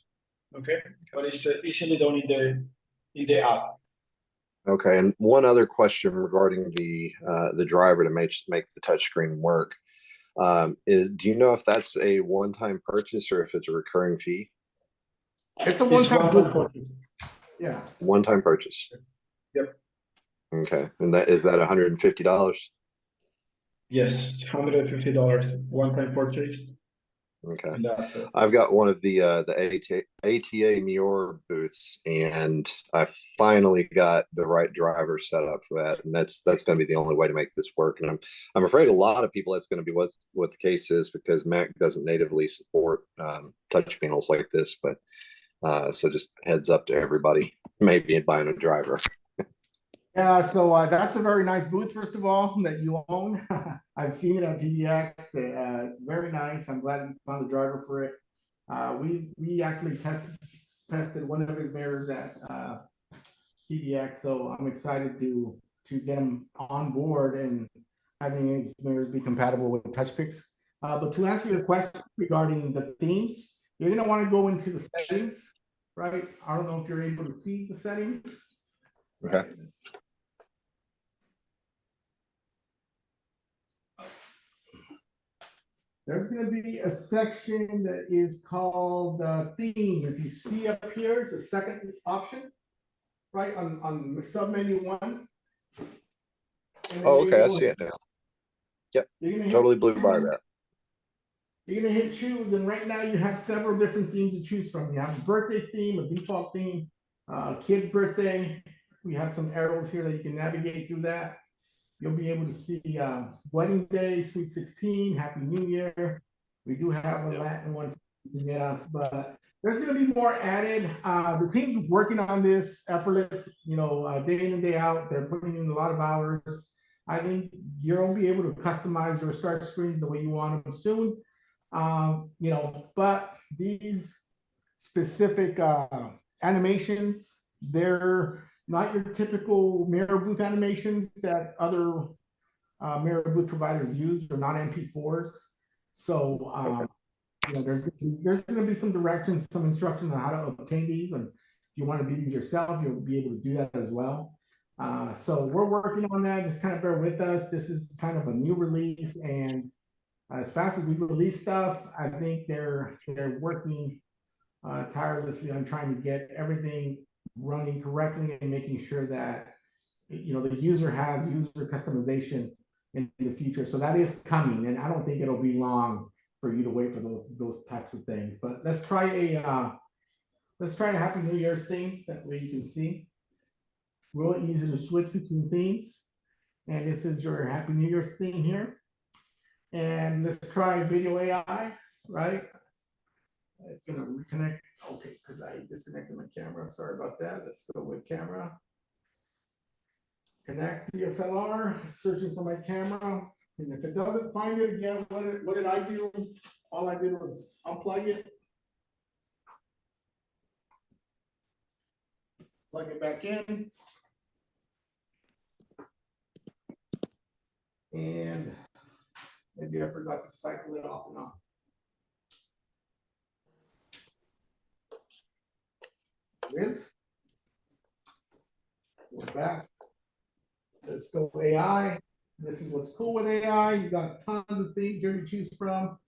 Okay, but it's easily done in the app. Okay. And one other question regarding the driver to make the touchscreen work. Do you know if that's a one-time purchase or if it's a recurring fee? It's a It's one-time one-time purchase. purchase. Yeah. One-time purchase. Yep. Okay. And that is that $150? Yes, $150 one-time purchase. Okay. And that's it. I've got one of the ATA Muir booths, and I finally got the right driver set up for that, and that's going to be the only way to make this work. And I'm afraid a lot of people that's going to be what the case is because Mac doesn't natively support touch panels like this. But so just heads up to everybody, maybe buying a driver. Yeah, so that's a very nice booth, first of all, that you own. I've seen it on PBX. It's very nice. I'm glad we found a driver for it. We actually tested one of his mirrors at PBX, so I'm excited to get him on board and having his mirrors be compatible with Touchpix. But to answer your question regarding the themes, you're going to want to go into the settings, right? I don't know if you're able to see the settings. Okay. Right. There's going to be a section that is called theme. If you see up here, it's a second option, right, on submenu 1. Oh, okay. I see it now. Yep. Totally blew by that. You're going to hit choose, and right now you have several different themes to choose from. You have a birthday theme, a default theme, kid's birthday. We have some arrows here that you can navigate through that. You'll be able to see wedding day, sweet 16, happy new year. We do have a Latin one to get us, but there's going to be more added. The team's working on this effortless, day in and day out. They're putting in a lot of hours. I think you'll be able to customize your start screens the way you want them soon. But these specific animations, they're not your typical mirror booth animations that other mirror booth providers use. They're not MP4s. So there's going to be some directions, some instructions on how to obtain these. And if you want to do these yourself, you'll be able to do that as well. So we're working on that. Just kind of bear with us. This is kind of a new release, and as fast as we release stuff, I think they're working tirelessly on trying to get everything running correctly and making sure that the user has user customization in the future. So that is coming, and I don't think it'll be long for you to wait for those types of things. But let's try a Happy New Year theme. That way you can see. Real easy to switch between themes. And this is your Happy New Year theme here. And let's try video AI, right? It's gonna reconnect. Okay, because I disconnected my camera. Sorry about that. Let's go with camera. Connect DSLR, searching for my camera. And if it doesn't find it again, what did I do? All I did was unplug it. Plug it back in. And maybe I forgot to cycle it off and on. We're back. Let's go AI. This is what's cool with AI. You got tons of things here to choose from.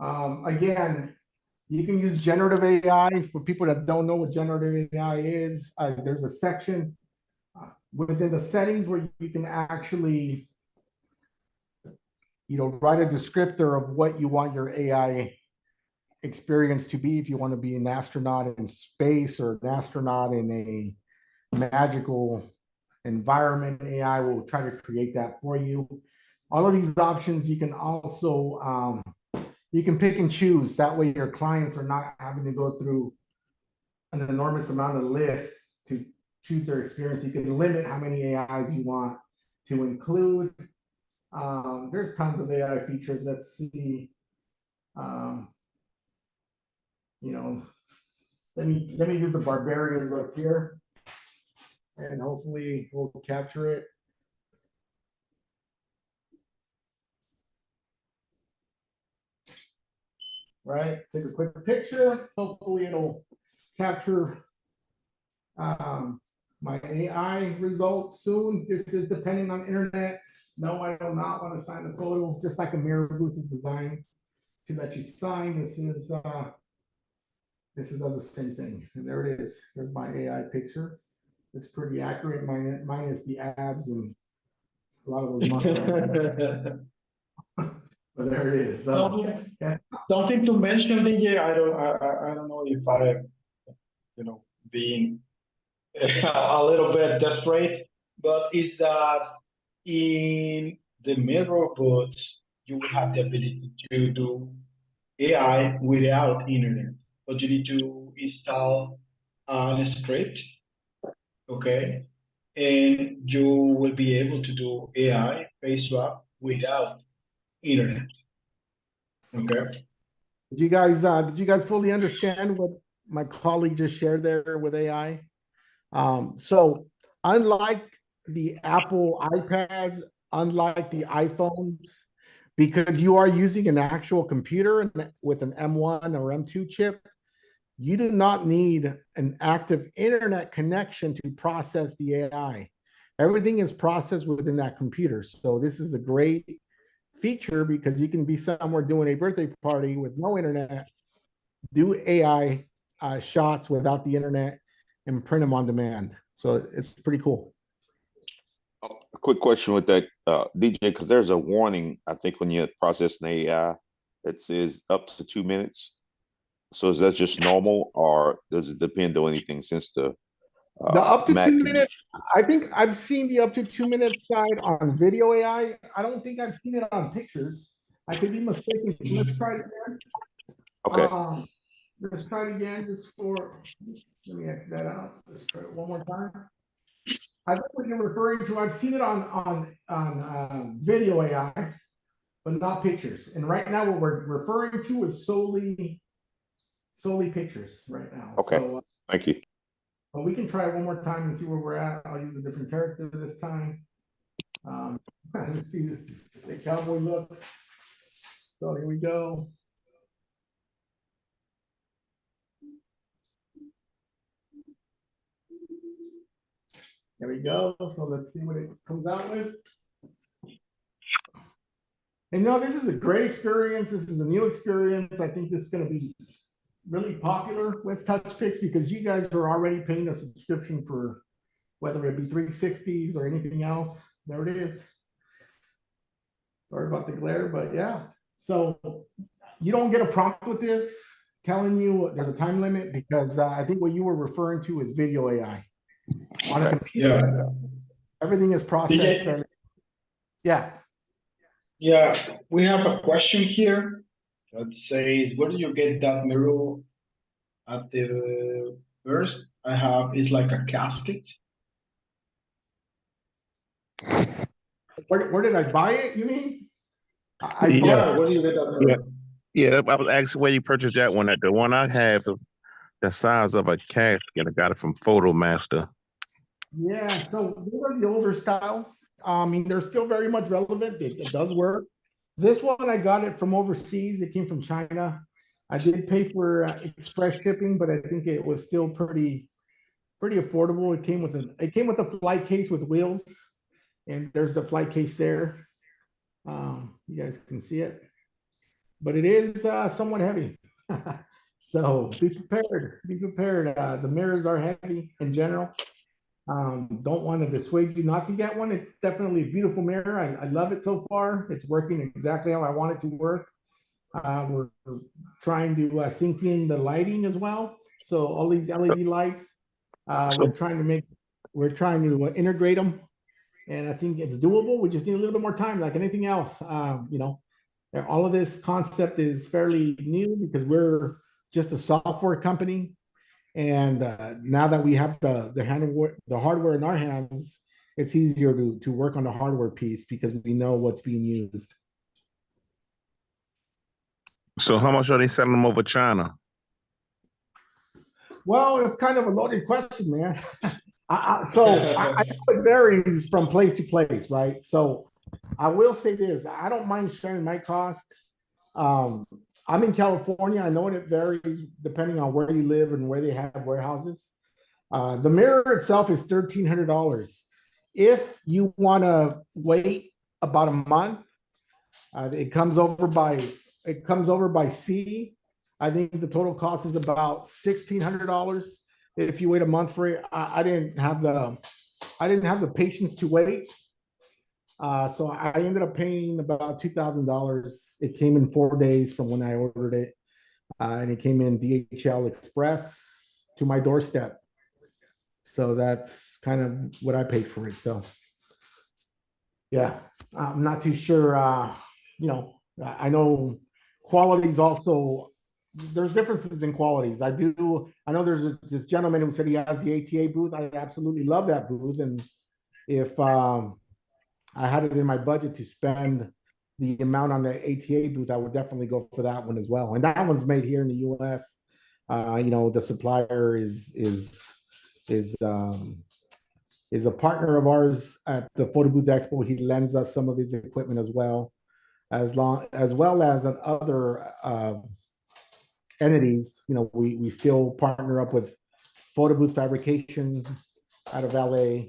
Again, you can use generative AI. For people that don't know what generative AI is, there's a section within the settings where you can actually write a descriptor of what you want your AI experience to be. If you want to be an astronaut in space or an astronaut in a magical environment, AI will try to create that for you. All of these options you can also you can pick and choose. That way your clients are not having to go through an enormous amount of lists to choose their experience. You can limit how many AIs you want to include. There's tons of AI features. Let's see. You know, let me use the barbarian look here, and hopefully we'll capture it. Right, take a quick picture. Hopefully it'll capture my AI results soon. This is depending on internet. No, I do not want to sign the photo, just like a mirror booth is designed to let you sign. This does the same thing. And there it is. There's my AI picture. It's pretty accurate, minus the abs and a lot of those muscles. But there it is. Yeah. Something to mention, DJ. I don't know if being a little bit desperate, but is that in the mirror booths you will have the ability to do AI without internet, but you need to install a script, okay, and you will be able to do AI face swap without internet. Okay. Did you guys fully understand what my colleague just shared there with AI? So unlike the Apple iPads, unlike the iPhones, because you are using an actual computer with an M1 or M2 chip, you do not need an active internet connection to process the AI. Everything is processed within that computer. So this is a great feature because you can be somewhere doing a birthday party with no internet, do AI shots without the internet, and print them on demand. So it's pretty cool. A quick question with that, DJ, because there's a warning, I think, when you're processing AI that says up to 2 minutes. So is that just normal, or does it depend on anything since the up to Mac 2 minutes? I think I've seen the up to 2 minute side on video AI. I don't think I've seen it on pictures. I could be mistaken. Let's try it again. Okay. Let's try it again just for, let me X that out. Let's try it one more time. I think what you're referring to, I've seen it on video AI, but not pictures. And right now what we're referring to is solely pictures right now. Okay. So, thank you. but we can try it one more time and see where we're at. I'll use a different character this time. Let's see the cowboy look. So here we go. There we go. So let's see what it comes out with. And this is a great experience. This is a new experience. I think this is going to be really popular with Touchpix because you guys are already paying a subscription for whether it be 360s or anything else. There it is. Sorry about the glare, but yeah. So you don't get a prompt with this telling you there's a time limit because I think what you were referring to is video AI. On a computer, everything is processed. Yeah. Yeah, we have a question here that says, where do you get that mirror at the first? I have, it's like a casket. Where did I buy it, you mean? Yeah, where do you get that mirror? Yeah, I was asking where you purchased that one. At the one I have, the size of a casket. I got it from PhotoMaster. Yeah, so those are the older style. I mean, they're still very much relevant. It does work. This one, I got it from overseas. It came from China. I did pay for express shipping, but I think it was still pretty affordable. It came with a flight case with wheels, and there's the flight case there. You guys can see it, but it is somewhat heavy. So be prepared. Be prepared. The mirrors are heavy in general. Don't want to dissuade you not to get one. It's definitely a beautiful mirror. I love it so far. It's working exactly how I want it to work. We're trying to sync in the lighting as well. So all these LED lights, we're trying to integrate them, and I think it's doable. We just need a little bit more time, like anything else. All of this concept is fairly new because we're just a software company. And now that we have the hardware in our hands, it's easier to work on the hardware piece because we know what's being used. So how much are they selling them over China? Well, it's kind of a loaded question, man. I know it varies from place to place, right? So I will say this: I don't mind sharing my cost. I'm in California. I know it varies depending on where you live and where they have warehouses. The mirror itself is $1,300. If you want to wait about a month, it comes over by sea. I think the total cost is about $1,600 if you wait a month for it. I didn't have the patience to wait. So I ended up paying about $2,000. It came in 4 days from when I ordered it. And it came in DHL Express to my doorstep. So that's kind of what I paid for it. So yeah, I'm not too sure. I know qualities also, there's differences in qualities. I know there's this gentleman who said he has the ATA booth. I absolutely love that booth. And if I had it in my budget to spend the amount on the ATA booth, I would definitely go for that one as well. And that one's made here in the US. The supplier is a partner of ours at the Photo Booth Expo. He lends us some of his equipment as well as other entities. We still partner up with Photo Booth Fabrication out of LA,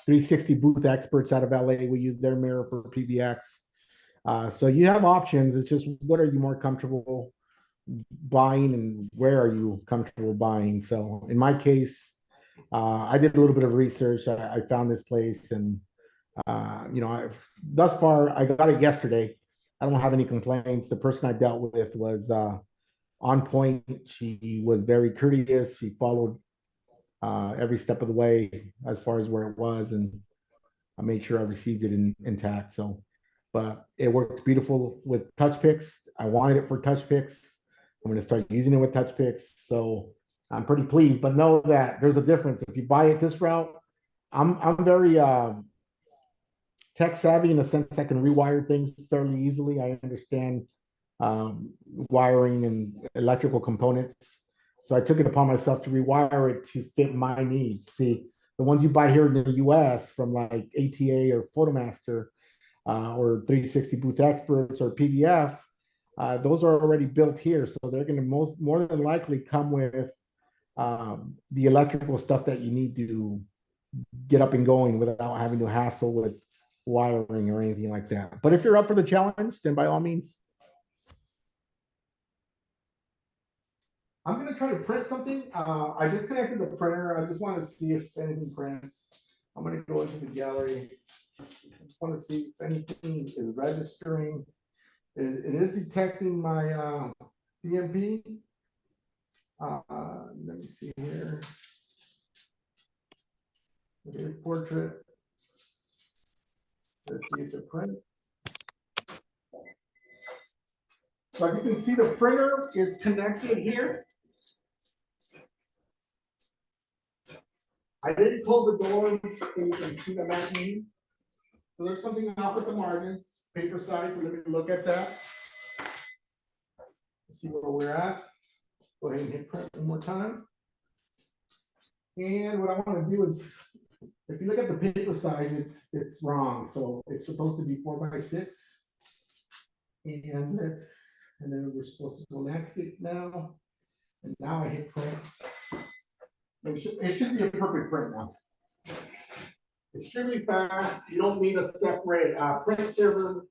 360 Booth Experts out of LA. We use their mirror for PBX. So you have options. It's just, what are you more comfortable buying and where are you comfortable buying? So in my case, I did a little bit of research. I found this place, and thus far I got it yesterday. I don't have any complaints. The person I dealt with was on point. She was very courteous. She followed every step of the way as far as where it was, and I made sure I received it intact. So, but it worked beautiful with Touchpix. I wanted it for Touchpix. I'm going to start using it with Touchpix. So I'm pretty pleased, but know that there's a difference. If you buy it this route, I'm very tech savvy in the sense I can rewire things fairly easily. I understand wiring and electrical components. So I took it upon myself to rewire it to fit my needs. See, the ones you buy here in the US from like ATA or Photomaster or 360 Booth Experts or PBF, those are already built here. So they're going to more than likely come with the electrical stuff that you need to get up and going without having to hassle with wiring or anything like that. But if you're up for the challenge, then by all means. I'm going to try to print something. I disconnected the printer. I just want to see if anything prints. I'm going to go into the gallery. I just want to see if anything is registering. It is detecting my DMP. Let me see here. It is portrait. Let's see if it prints. So as you can see, the printer is connected here. I didn't close the door so you can see the magazine. So there's something off with the margins, paper size. So let me look at that. See where we're at. Go ahead and hit print one more time. And what I want to do is, if you look at the paper size, it's wrong. So it's supposed to be 4x6. And then we're supposed to go landscape now. And now I hit print. It should be a perfect print now. Extremely fast. You don't need a separate print server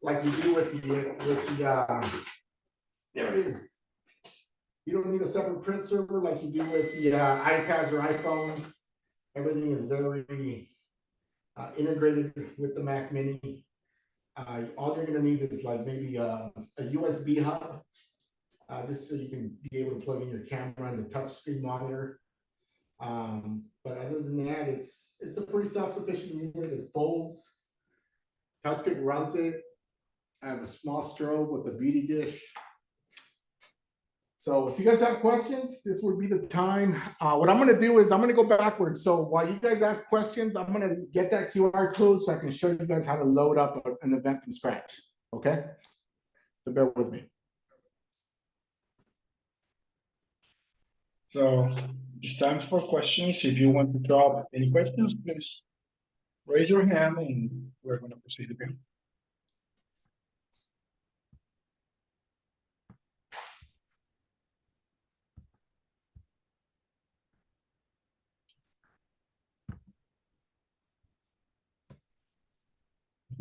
like you do with the there it is. You don't need a separate print server like you do with the iPads or iPhones. Everything is very integrated with the Mac Mini. All you're gonna need is like maybe a USB hub, just so you can be able to plug in your camera and the touchscreen monitor. But other than that, it's a pretty self-sufficient unit. It folds. Touchpix runs it. I have a small strobe with a beauty dish. So if you guys have questions, this would be the time. What I'm gonna do is I'm gonna go backwards. So while you guys ask questions, I'm gonna get that QR code so I can show you guys how to load up an event from scratch. Okay? So bear with me. So it's time for questions. If you want to drop any questions, please raise your hand and we're gonna proceed again.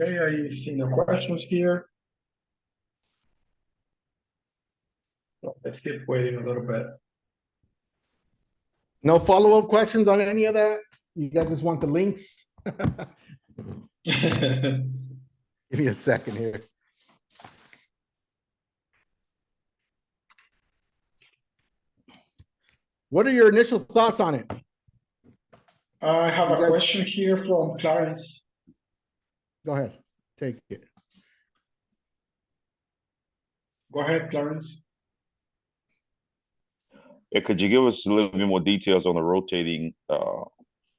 Okay, I see no questions here. So let's keep waiting a little bit. No follow-up questions on any of that? You guys just want the links? Give me a second here. What are your initial thoughts on it? I have You a guys- question here from Clarence. Go ahead, take it. Go ahead, Clarence. Yeah, could you give us a little bit more details on the rotating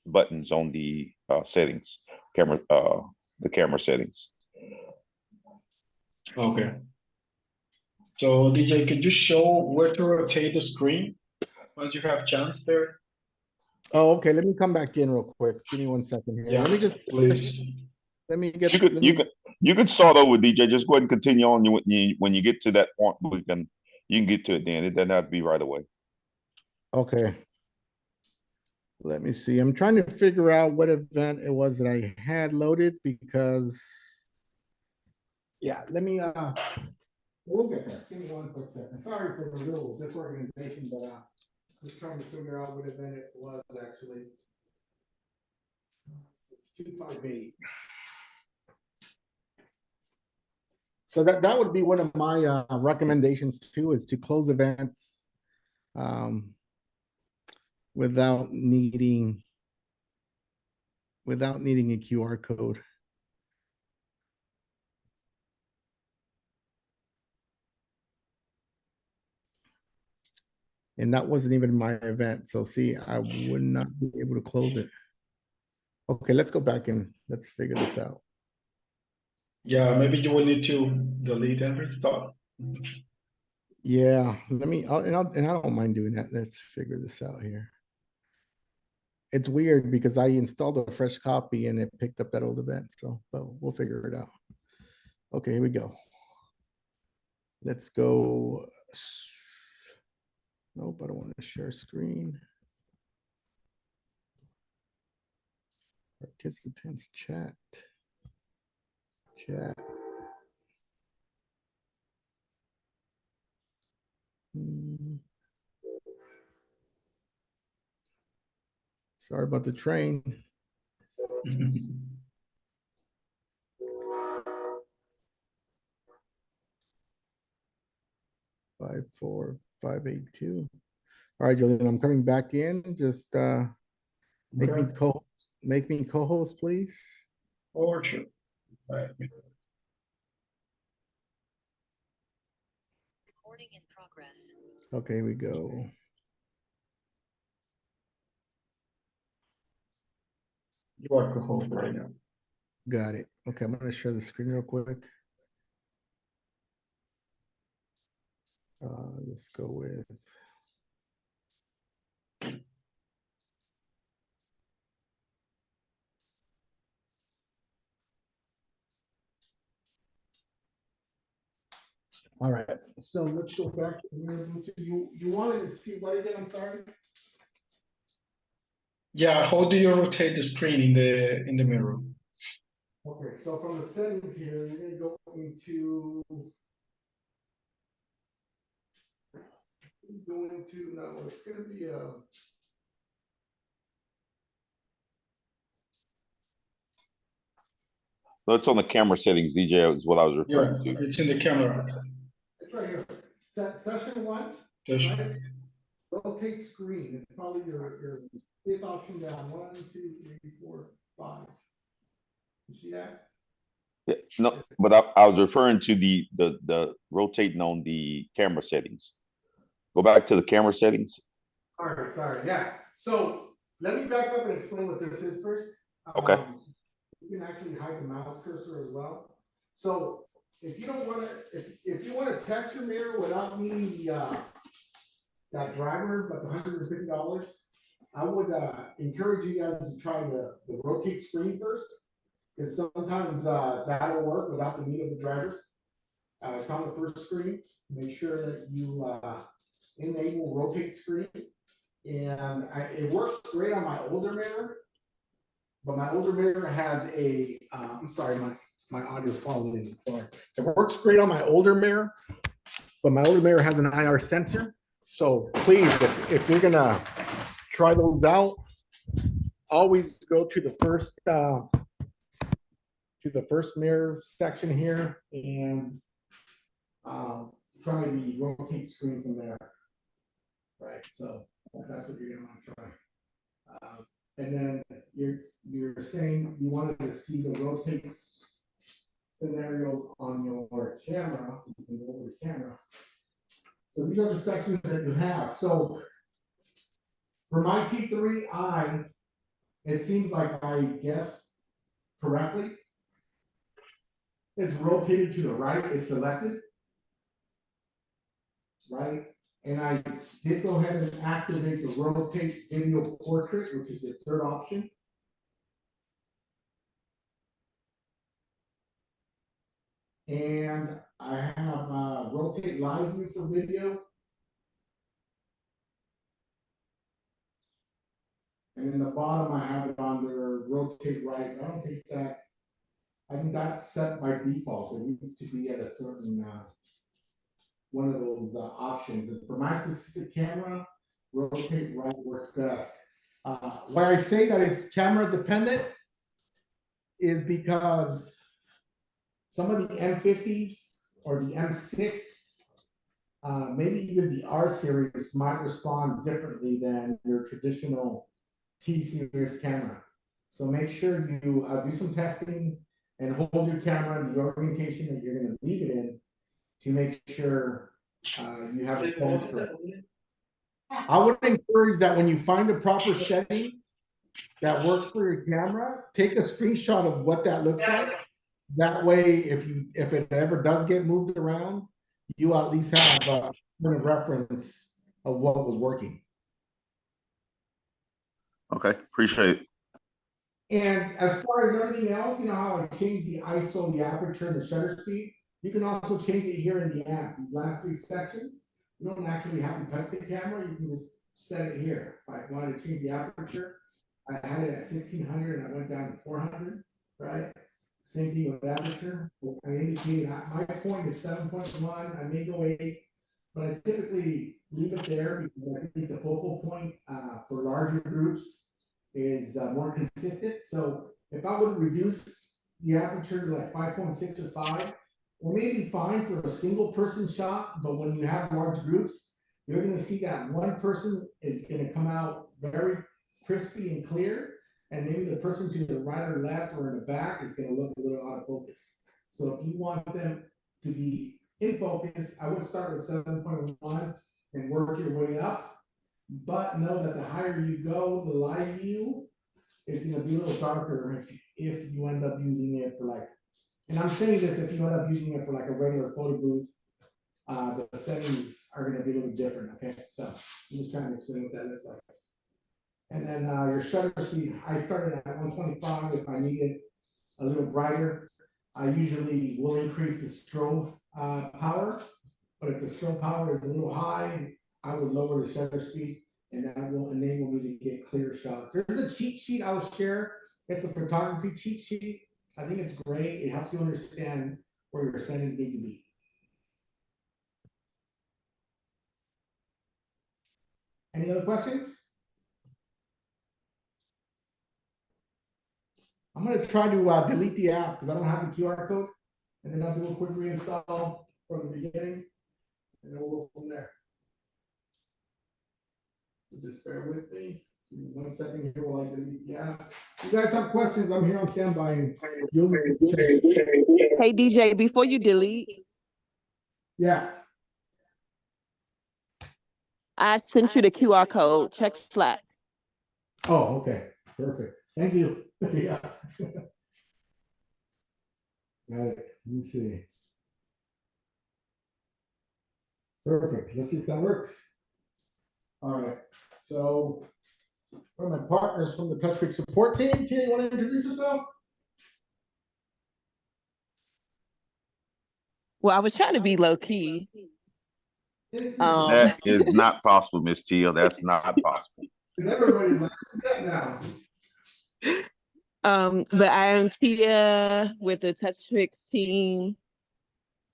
buttons on the settings, the camera settings? Okay. So DJ, could you show where to rotate the screen once you have chance there? Oh, okay, let me come back in real quick. Give me 1 second here. Let me just, please. let me get, You could let you me, could you could start over, DJ. Just go ahead and continue on. When you get to that point, you can get to it then. It doesn't have to be right away. okay. Let me see. I'm trying to figure out what event it was that I had loaded because, yeah, let me, we'll get there. Give me 1 quick second. Sorry for the little disorganization, but just trying to figure out what event it was actually. It's 258. So that would be one of my recommendations too, is to close events without needing a QR code. And that wasn't even my event. So see, I would not be able to close it. Okay, let's go back and let's figure this out. Yeah, maybe you will need to delete and restart. Yeah, let me, and I don't mind doing that. Let's figure this out here. It's weird because I installed a fresh copy and it picked up that old event. So, but we'll figure it out. Okay, here we go. Let's go. Nope, I don't want to share screen. Participants chat. Chat. Sorry about the train. 54582. All right, Julian, I'm coming back in. Just make me co-host, please. Or sure. Right. Recording in progress. Okay, here we go. You are co-host right now. Got it. Okay, I'm gonna share the screen real quick. Let's go with. All right, so let's go back. You wanted to see what again? I'm sorry. Yeah, how do you rotate the screen in the mirror? Okay, so from the settings here, you're gonna go into. No, it's gonna be No, it's on the camera settings, DJ, is what I was Yeah, referring to. it's in the camera. it's right here. Session 1. Just- Right? Rotate screen. It's probably your fifth option down. 1, 2, 3, 4, 5. You see that? Yeah, no, but I was referring to the rotating on the camera settings. Go back to the camera settings. All right, sorry, yeah. So let me back up and explain what this is first. Okay. You can actually hide the mouse cursor as well. So if you don't want to, if you want to test your mirror without needing the that driver, but $150, I would encourage you guys to try the rotate screen first, because sometimes that will work without the need of the driver. It's on the first screen. Make sure that you enable rotate screen. And it works great on my older mirror, but my older mirror has a, I'm sorry, my audio's falling in. It works great on my older mirror, but my older mirror has an IR sensor. So please, if you're gonna try those out, always go to the first mirror section here and try the rotate screen from there. Right, so that's what you're gonna want to try. And then you're saying you wanted to see the rotate scenarios on your camera, so you can go over the camera. So these are the sections that you have. So for my T3i, it seems like I guessed correctly. It's rotated to the right, it's selected. Right? And I did go ahead and activate the rotate video portrait, which is the third option. And I have rotate live view for video. And in the bottom, I have it under rotate right. I don't think that, I think that's set by default. It needs to be at a certain one of those options. And for my specific camera, rotate right works best. Why I say that it's camera dependent is because some of the M50s or the M6, maybe even the R series might respond differently than your traditional T series camera. So make sure you do some testing and hold your camera in the orientation that you're going to leave it in to make sure you have a balance for it. I would encourage that when you find the proper setting that works for your camera, take a screenshot of what that looks like. That way, if it ever does get moved around, you at least have a point of reference of what was working. Okay, appreciate it. And as far as everything else, you know how I changed the ISO, the aperture, and the shutter speed? You can also change it here in the app. These last three sections, you don't actually have to touch the camera. You can just set it here. If I wanted to change the aperture, I had it at 1600 and I went down to 400, right? Same thing with aperture. I indicated my point is 7.1. I may go 8, but I typically leave it there because I think the focal point for larger groups is more consistent. So if I would reduce the aperture to like 5.6 or 5, it may be fine for a single person shot, but when you have large groups, you're going to see that one person is going to come out very crispy and clear, and maybe the person to the right or left or in the back is going to look a little out of focus. So if you want them to be in focus, I would start with 7.1 and work your way up. But know that the higher you go, the live view is going to be a little darker if you end up using it for like, and I'm saying this, if you end up using it for like a regular photo booth, the settings are going to be a little different. Okay, so I'm just trying to explain what that looks like. And then your shutter speed, I started at 125. If I need it a little brighter, I usually will increase the strobe power. But if the strobe power is a little high, I would lower the shutter speed, and that will enable me to get clear shots. There's a cheat sheet I'll share. It's a photography cheat sheet. I think it's great. It helps you understand where your settings need to be. Any other questions? I'm going to try to delete the app because I don't have the QR code, and then I'll do a quick reinstall from the beginning, and then we'll go from there. So just bear with me. Give me 1 second here while I delete the app. If you guys have questions, I'm here on standby. Hey, DJ, before you delete, Yeah. I sent you the QR code. Check Slack. Oh, okay, perfect. Thank you. Yeah. Got it. Let me see. Perfect. Let's see if that works. All right. So one of my partners from the Touchpix support team. Tia, you want to introduce yourself? Well, I was trying to be low key. That is not possible, Miss Teal. That's not possible. Everybody's like, who's that now? But I am Tia with the Touchpix team.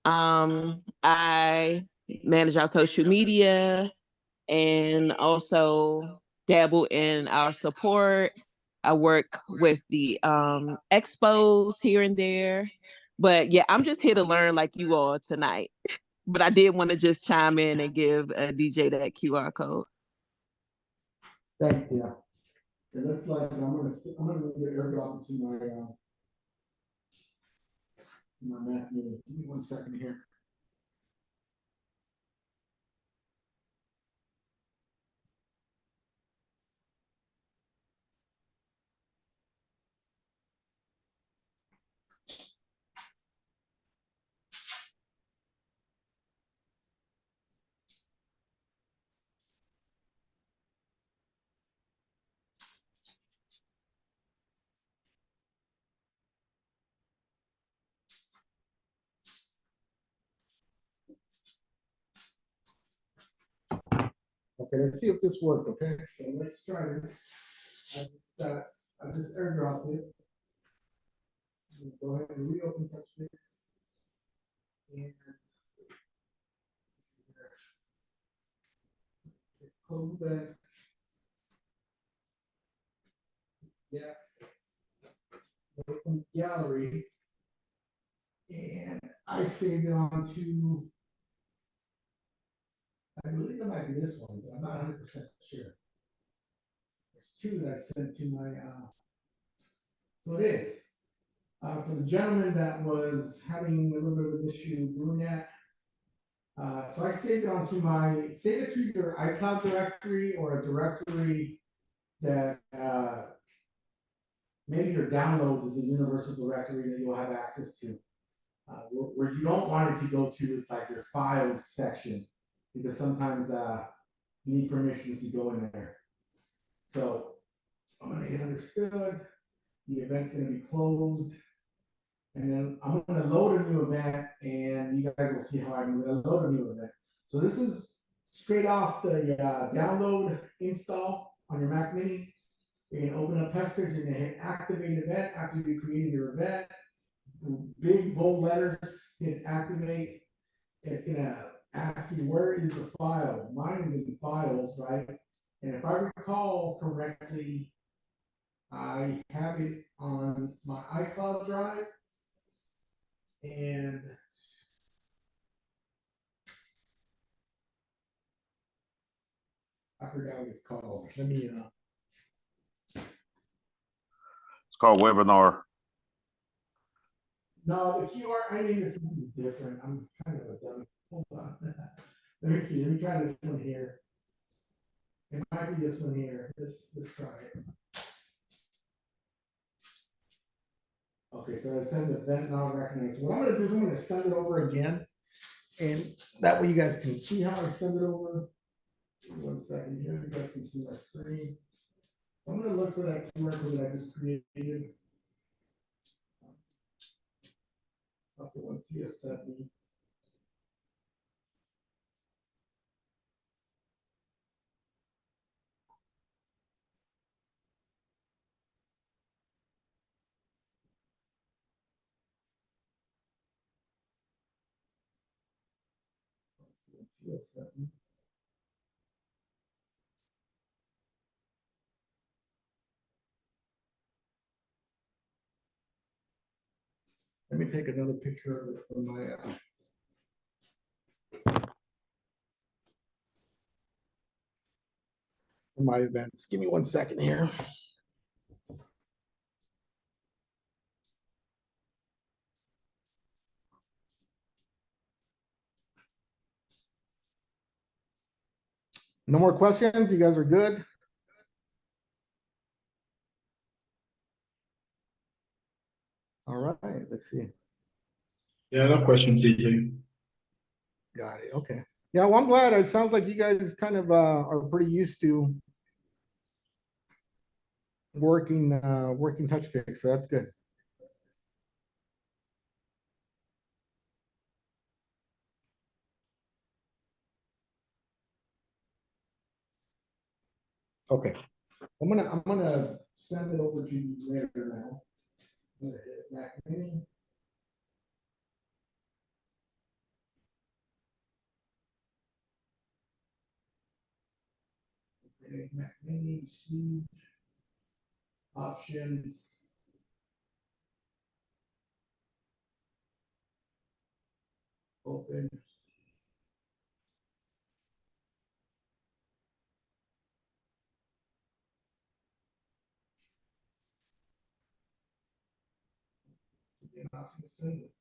I manage our social media and also dabble in our support. I work with the expos here and there. But yeah, I'm just here to learn like you all tonight. But I did want to just chime in and give DJ that QR code. Thanks, Tia. It looks like I'm gonna move the airdrop to my Mac Mini. Give me 1 second here. Okay, let's see if this worked. Okay, so let's try this. I just airdropped it. Go ahead and reopen Touchpix. And close that. Yes. Go from gallery. And I saved it onto, I believe it might be this one, but I'm not 100% sure. There's two that I sent to my, so it is. For the gentleman that was having a little bit of an issue doing that. So I saved it save it to either iCloud directory or a directory that maybe your downloads is a universal directory that you'll have access to. Where you don't want it to go to is like your files section, because sometimes you need permissions to go in there. So I'm gonna hit understood. The event's gonna be closed. And then I'm gonna load a new event, and you guys will see how I'm gonna load a new event. So this is straight off the download install on your Mac Mini. You're gonna open up Touchpix, you're gonna hit activate event after you created your event. Big bold letters, hit activate. It's gonna ask you where is the file. Mine is in files, right? And if I recall correctly, I have it on my iCloud drive. And I forgot what it's called. Let me It's called webinar. no, the QR, I need something different. I'm kind of a dummy. Hold on. Let me see. Let me try this one here. It might be this one here. Let's try it. Okay, so it says event not recognized. What I'm gonna do is I'm gonna send it over again. And that way you guys can see how I send it over. Give me 1 second here. You guys can see my screen. So I'm gonna look for that QR code that I just created. Okay, once you sent me. Yes, let me take another picture of it from my events. Give me 1 second here. No more questions? You guys are good? All right, let's see. Yeah, no questions, DJ. Got it. Okay. Yeah, well, I'm glad. It sounds like you guys kind of are pretty used to working Touchpix, so that's good. Okay. I'm gonna send it over to you later now. I'm gonna hit Mac Mini. Okay, Mac Mini, received, options. Open. Again, option send it.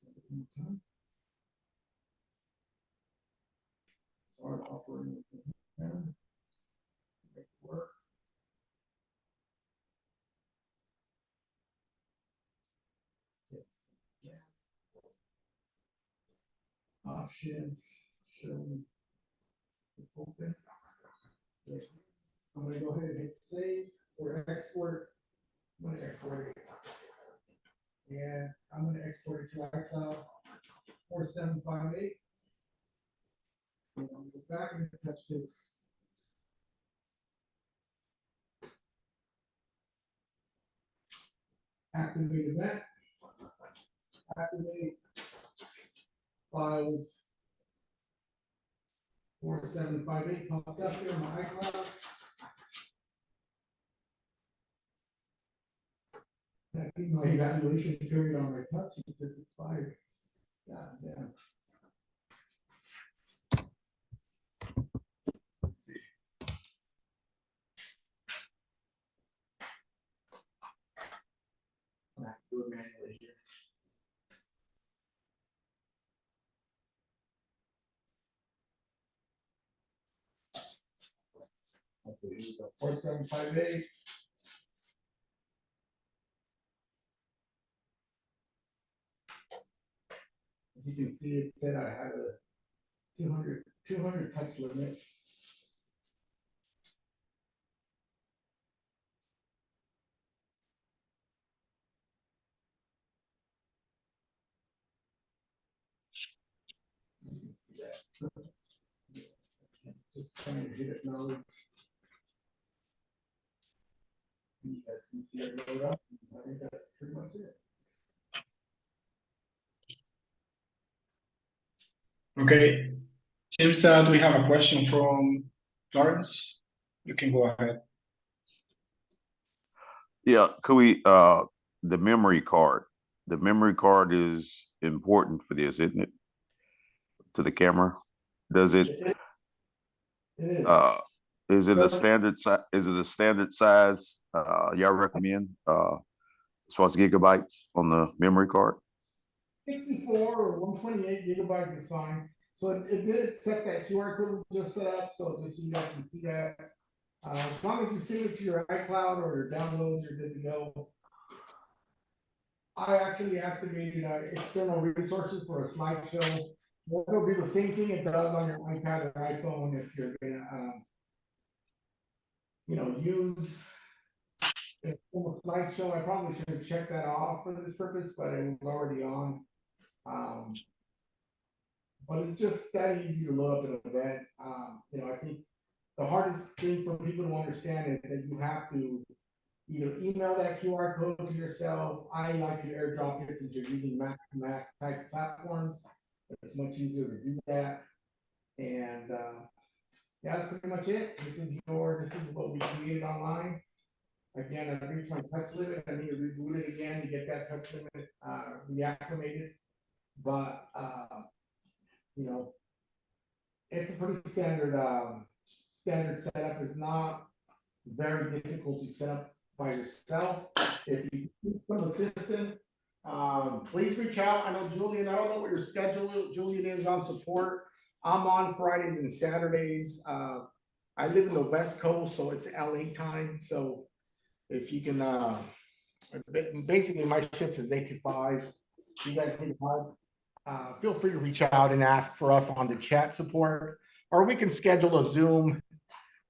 Send it one more time. Start operating. And make it work. Yes. Yeah. Options. Show. Open. Okay. I'm gonna go ahead and hit save or export. I'm gonna export it. And I'm gonna export it to iCloud 4758. And I'm gonna go back into Touchpix. Activate event. Activate files. 4758 popped up here on my iCloud. I think my evaluation period on my touch just expired. God damn. Let's see. I'm gonna have to do it manually here. Okay, here we go. 4758. As you can see, it said I had a 200 touch limit. You can see that. Just trying to hit acknowledge. You guys can see it load up. I think that's pretty much it. Okay. Seems that we have a question from Lawrence. You can go ahead. Yeah, could we, the memory card? The memory card is important for this, isn't it? To the camera? Does it, It is. is it a So- standard size, is it a standard size, y'all recommend, as far as gigabytes on the memory card? 64 or 128 gigabytes is fine. So it did set that QR code we just set up, so just so you guys can see that. As long as you save it to your iCloud or your downloads, you're good to go. I actually activated external resources for a slideshow. Well, it'll do the same thing it does on your iPad or iPhone if you're gonna, use a slideshow. I probably should have checked that off for this purpose, but it was already on. But it's just that easy to load up an event. I think the hardest thing for people to understand is that you have to either email that QR code to yourself. I like to airdrop it since you're using Mac type platforms. It's much easier to do that. And yeah, that's pretty much it. This is what we created online. Again, I reached my touch limit. I need to reboot it again to get that touch limit reacclimated. But it's a pretty standard setup. It's not very difficult to set up by yourself. If you need some assistance, Please reach out. I know Julian, I don't know what your schedule, Julian, is on support. I'm on Fridays and Saturdays. I live in the West Coast, so it's LA time. So if you can, basically my shift is 8 to 5. If you guys need help, feel free to reach out and ask for us on the chat support, or we can schedule a Zoom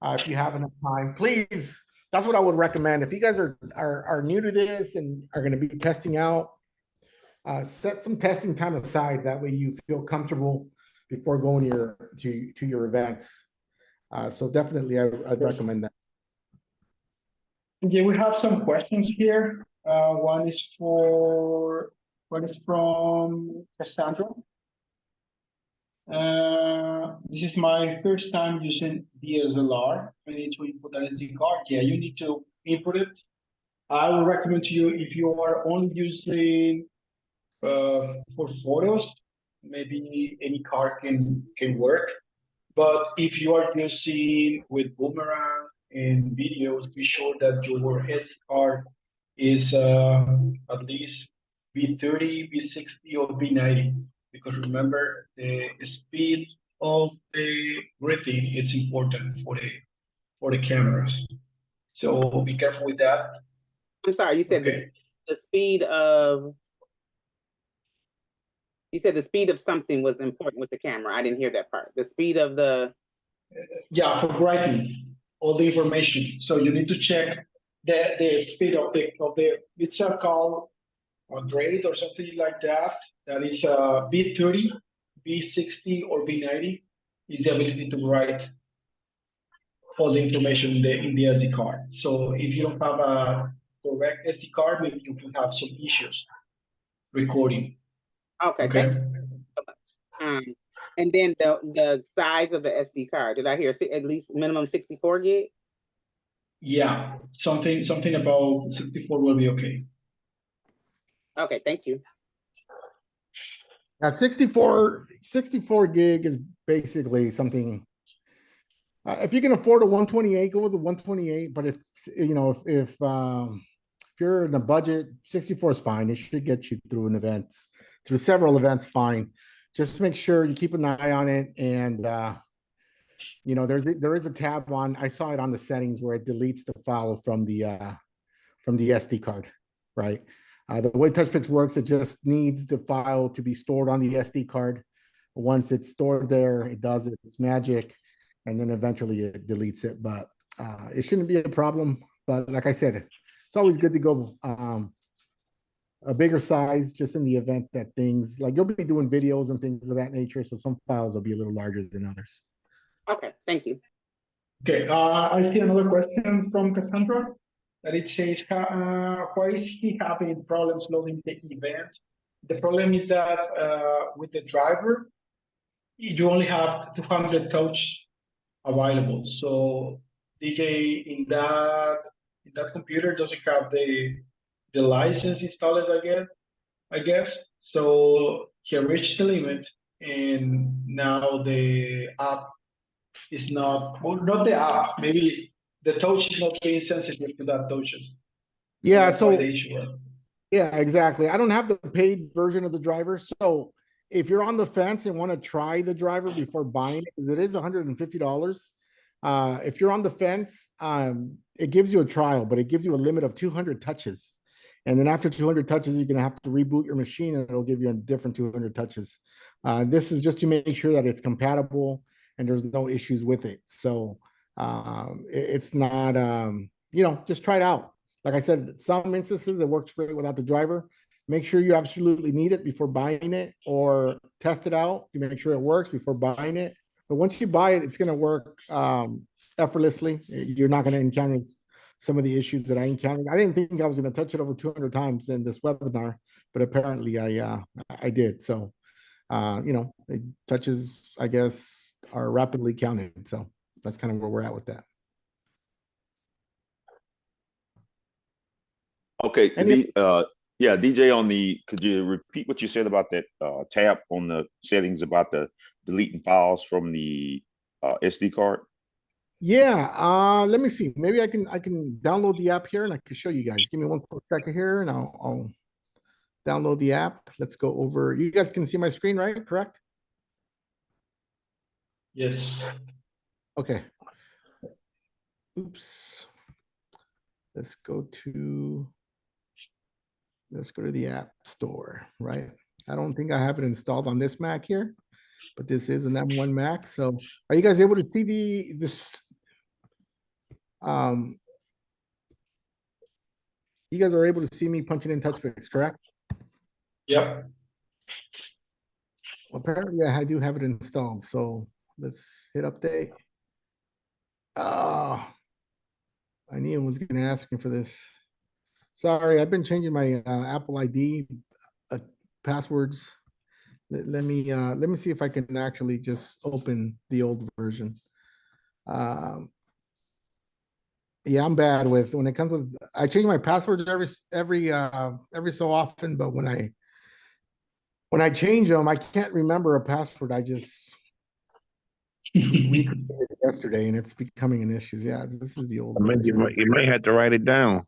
if you have enough time. Please, that's what I would recommend. If you guys are new to this and are going to be testing out, set some testing time aside. That way you feel comfortable before going to your events. So definitely, I'd recommend that. Okay, we have some questions here. One is from Cassandra. This is my first time using DSLR. I need to input an SD card. Yeah, you need to input it. I would recommend to you, if you are only using for photos, maybe any card can work. But if you are using with Boomerang and videos, be sure that your SD card is at least B30, B60, or B90. Because remember, the speed of the breathing is important for the cameras. So be careful with that. I'm sorry, you said Okay. the speed of, you said the speed of something was important with the camera. I didn't hear that part. The speed of the, Yeah, for writing all the information. So you need to check the speed of the it's called a grade or something like that. That is B30, B60, or B90 is the ability to write all the information in the SD card. So if you don't have a correct SD card, maybe you can have some issues recording. okay, thank you so much. And then the size of the SD card, did I hear at least minimum 64 gig? Yeah, something about 64 will be okay. Okay, thank you. Now 64 gig is basically something. If you can afford a 128, go with the 128. But if you know if you're in the budget, 64 is fine. It should get you through through several events. Fine. Just make sure you keep an eye on it. And you know, there is a tab on. I saw it on the settings where it deletes the file from the SD card, right? The way Touchpix works, it just needs the file to be stored on the SD card. Once it's stored there, it does its magic, and then eventually it deletes it. But it shouldn't be a problem. But like I said, it's always good to go a bigger size, just in the event that things, like you'll be doing videos and things of that nature, so some files will be a little larger than others. Okay, thank you. Okay, I see another question from Cassandra that it says, why is he having problems loading the event? The problem is that with the driver, you only have 200 touch available. So DJ in that computer doesn't have the license installed, I guess. So he reached the limit, and now the app is not, well, not the app, maybe the touch is not being sensitive to that touches. Yeah, That's so why the issue was. yeah, exactly. I don't have the paid version of the driver. So if you're on the fence and want to try the driver before buying it, because it is $150. If you're on the fence, it gives you a trial, but it gives you a limit of 200 touches. And then after 200 touches, you're going to have to reboot your machine and it'll give you a different 200 touches. This is just to make sure that it's compatible and there's no issues with it. So it's not, you know, just try it out. Like I said, some instances it works great without the driver. Make sure you absolutely need it before buying it, or test it out to make sure it works before buying it. But once you buy it, it's going to work effortlessly. You're not going to encounter some of the issues that I encountered. I didn't think I was going to touch it over 200 times in this webinar, but apparently I did. So, you know, touches, I guess, are rapidly counted. So that's kind of where we're at with that. Okay, yeah, DJ, could you repeat what you said about that tab on the settings about the deleting files from the SD card? Yeah, let me see. Maybe I can download the app here and I can show you guys. Give me one quick second here and I'll download the app. Let's go over. You guys can see my screen, right? Correct? Yes. Okay. Oops. Let's go to the app store, right? I don't think I have it installed on this Mac here, but this is an M1 Mac. So are you guys able to see this? You guys are able to see me punching in Touchpix, correct? Yep. Well, apparently I do have it installed. So let's hit update. Oh, I knew I was going to ask me for this. Sorry, I've been changing my Apple ID passwords. Let me see if I can actually just open the old version. Yeah, I'm bad with when it comes with. I change my passwords every so often, but when I change them, I can't remember a password. I just recreated it yesterday, and it's becoming an issue. Yeah, this is the old I mean, version. you may have to write it down.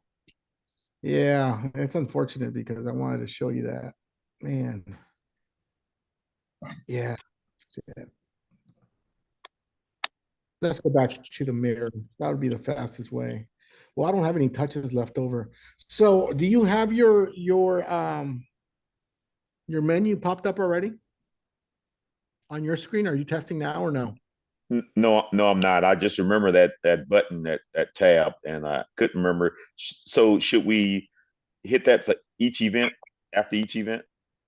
Yeah, it's unfortunate because I wanted to show you that. Man. Yeah. Let's go back to the mirror. That would be the fastest way. Well, I don't have any touches left over. So do you have your menu popped up already on your screen? Are you testing now or no? No, no, I'm not. I just remember that button, that tab, and I couldn't remember. So should we hit that for each event, after each event?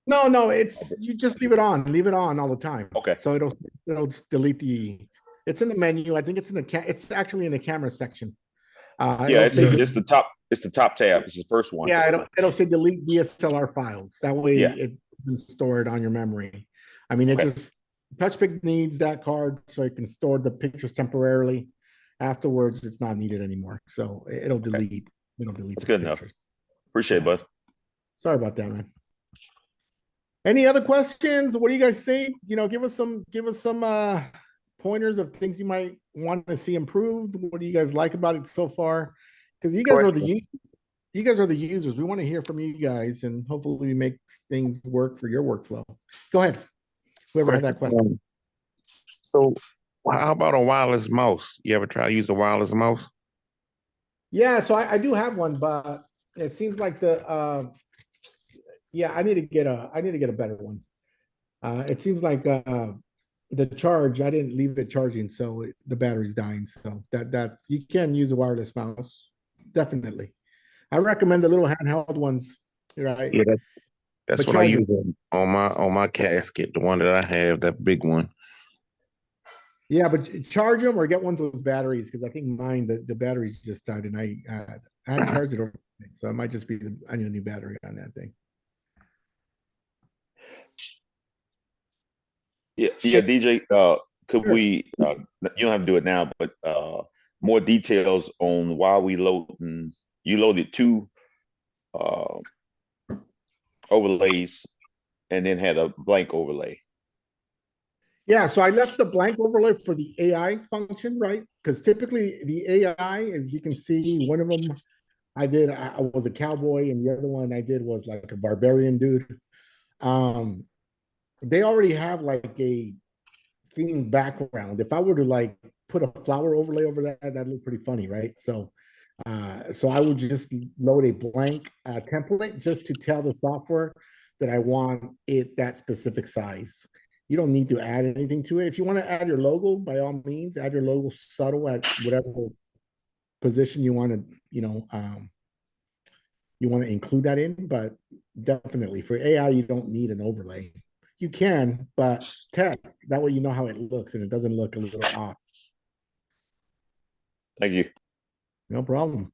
No, it's you just leave it on all the time. Okay. So it'll delete it's in the menu. I think it's in it's actually in the camera section. Yeah, It'll say it's the top tab. It's the first one. yeah, it'll say delete DSLR files. That way Yeah. it doesn't store it on your memory. I mean, it Okay. just Touchpix needs that card so it can store the pictures temporarily. Afterwards, it's not needed anymore. So it'll delete. It'll delete That's the good enough. pictures. Appreciate it, Yes. bud. Sorry about that, man. Any other questions? What do you guys think? Give us some pointers of things you might want to see improved. What do you guys like about it so far? Because you guys are the users. We want to hear from you guys, and hopefully we make things work for your workflow. Go ahead. Whoever had that question. So how about a wireless mouse? You ever try to use a wireless mouse? Yeah, so I do have one, but it seems like yeah, I need to get a better one. It seems like the charge, I didn't leave it charging, so the battery's dying. So that's you can use a wireless mouse, definitely. I recommend the little handheld ones, right? Yeah, that's But what I charge use on my casket, the one that I have, that big one. Yeah, but charge them or get ones with batteries because I think mine the batteries just died and I hadn't charged it overnight, so it might just be I need a new battery on that thing. Yeah, DJ, could Sure. we, you don't have to do it now, but more details on why we you loaded two overlays and then had a blank overlay. Yeah, so I left the blank overlay for the AI function, right? Because typically the AI, as you can see, one of them I was a cowboy, and the other one I did was like a barbarian dude. They already have like a themed background. If I were to like put a flower overlay over that'd look pretty funny, right? So I would just load a blank template just to tell the software that I want it that specific size. You don't need to add anything to it. If you want to add your logo, by all means, add your logo subtle at whatever position you want to, you want to include that in. But definitely for AI, you don't need an overlay. You can, but test that way you know how it looks and it doesn't look a little off. Thank you. No problem.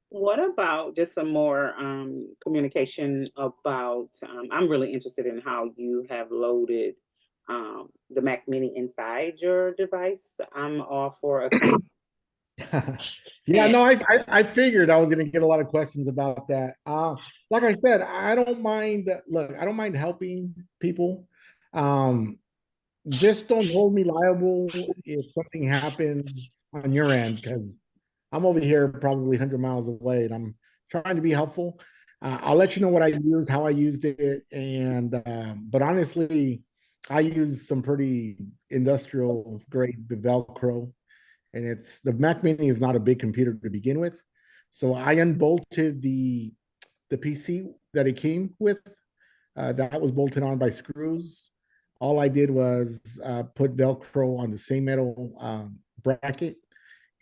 What about just some more communication about, I'm really interested in how you have loaded the Mac Mini inside your device. I'm all for a Yeah, no, I figured I was going to get a lot of questions about that. Like I said, I don't mind. Look, I don't mind helping people. Just don't hold me liable if something happens on your end, because I'm over here probably 100 miles away and I'm trying to be helpful. I'll let you know what I used, how I used it, and but honestly, I use some pretty industrial grade Velcro, and it's the Mac Mini is not a big computer to begin with, so I unbolted the PC that it came with. That was bolted on by screws. All I did was put Velcro on the same metal bracket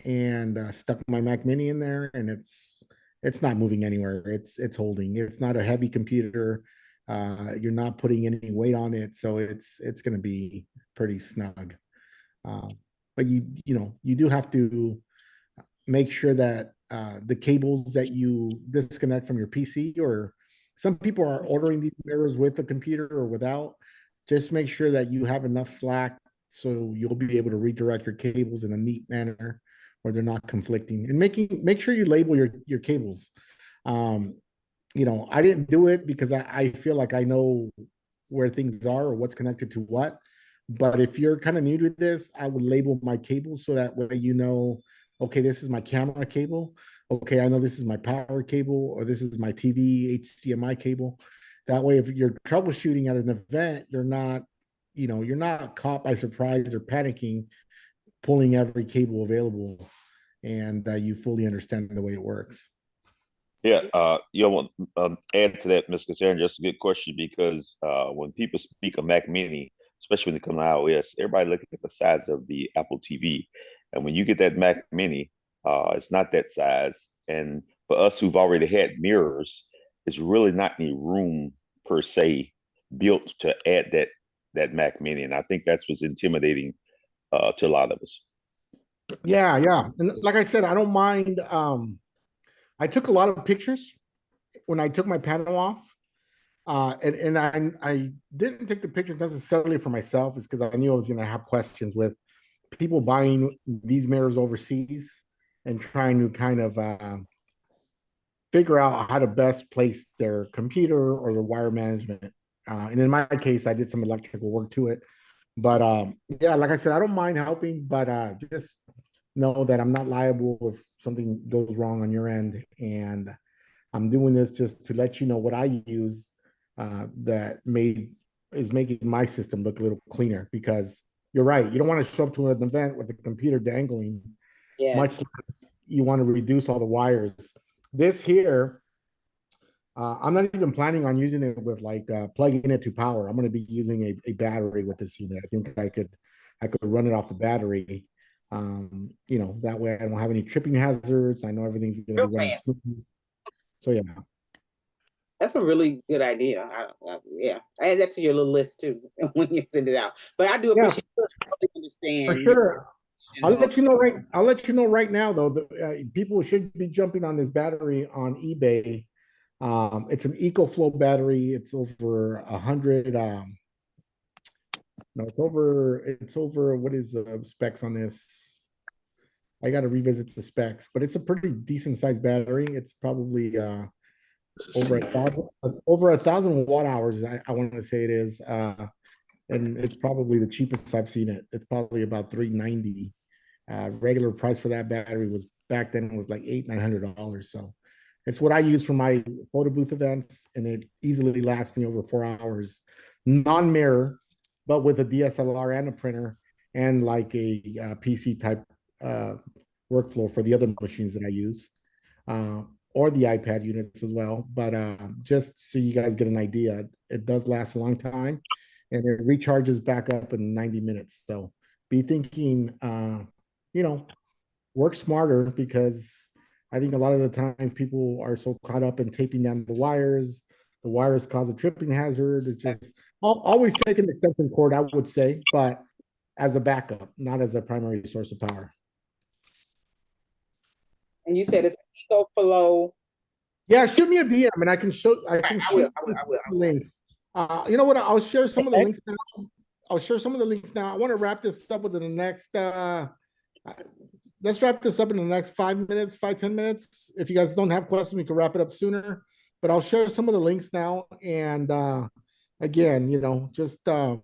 and stuck my Mac Mini in there, and it's not moving anywhere. It's holding. It's not a heavy computer. You're not putting any weight on it, so it's going to be pretty snug. But you know you do have to make sure that the cables that you disconnect from your PC, or some people are ordering these mirrors with the computer or without, just make sure that you have enough slack so you'll be able to redirect your cables in a neat manner where they're not conflicting, and make sure you label your cables. You know, I didn't do it because I feel like I know where things are or what's connected to what. But if you're kind of new to this, I would label my cables so that way you know, okay, this is my camera cable. Okay, I know this is my power cable, or this is my TV HDMI cable. That way, if you're troubleshooting at an event, you're not, you know, you're not caught by surprise or panicking, pulling every cable available, and you fully understand the way it works. Yeah, you want add to that, Mr. Casarin, just a good question, because when people speak of Mac Mini, especially when they come to iOS, everybody looking at the size of the Apple TV. And when you get that Mac Mini, it's not that size. And for us who've already had mirrors, it's really not any room per se built to add that Mac Mini. And I think that's what's intimidating to a lot of us. Yeah, yeah. And like I said, I don't mind. I took a lot of pictures when I took my panel off. And I didn't take the pictures necessarily for myself, is because I knew I was going to have questions with people buying these mirrors overseas and trying to kind of figure out how to best place their computer or the wire management. And in my case, I did some electrical work to it. But yeah, like I said, I don't mind helping, but just know that I'm not liable if something goes wrong on your end. And I'm doing this just to let you know what I use that is making my system look a little cleaner, because you're right. You don't want to show up to an event with the computer dangling, Yeah. much less you want to reduce all the wires. This here, I'm not even planning on using it with like plugging it to power. I'm going to be using a battery with this unit. I think I could run it off a battery. You know, that way I don't have any tripping hazards. I know everything's going to be running smoothly. So yeah. That's a really good idea. Yeah, I add that to your little list too when you send it out. But I do appreciate you understand. For sure. I'll let you know right now though. People should be jumping on this battery on eBay. It's an EcoFlow battery. It's over 100. No, it's over. What is the specs on this? I got to revisit the specs, but it's a pretty decent sized battery. It's probably over 1,000 watt hours. I want to say it is, and it's probably the cheapest I've seen it. It's probably about $390. Regular price for that battery was back then was like $900. So it's what I use for my photo booth events, and it easily lasts me over 4 hours. Non-mirror, but with a DSLR and a printer, and like a PC type workflow for the other machines that I use. Or the iPad units as well. But just so you guys get an idea, it does last a long time, and it recharges back up in 90 minutes. So be thinking, you know, work smarter, because I think a lot of the times people are so caught up in taping down the wires. The wires cause a tripping hazard. It's just always take an extension cord, I would say, but as a backup, not as a primary source of power. And you said it's EcoFlow. Yeah, shoot me a DM, and I can show. I will. Link. You know what? I'll share some of the links now. I want to wrap this up within the next. Let's wrap this up in the next 5 minutes, 10 minutes. If you guys don't have questions, we can wrap it up sooner. But I'll share some of the links now. And again, you know, just. The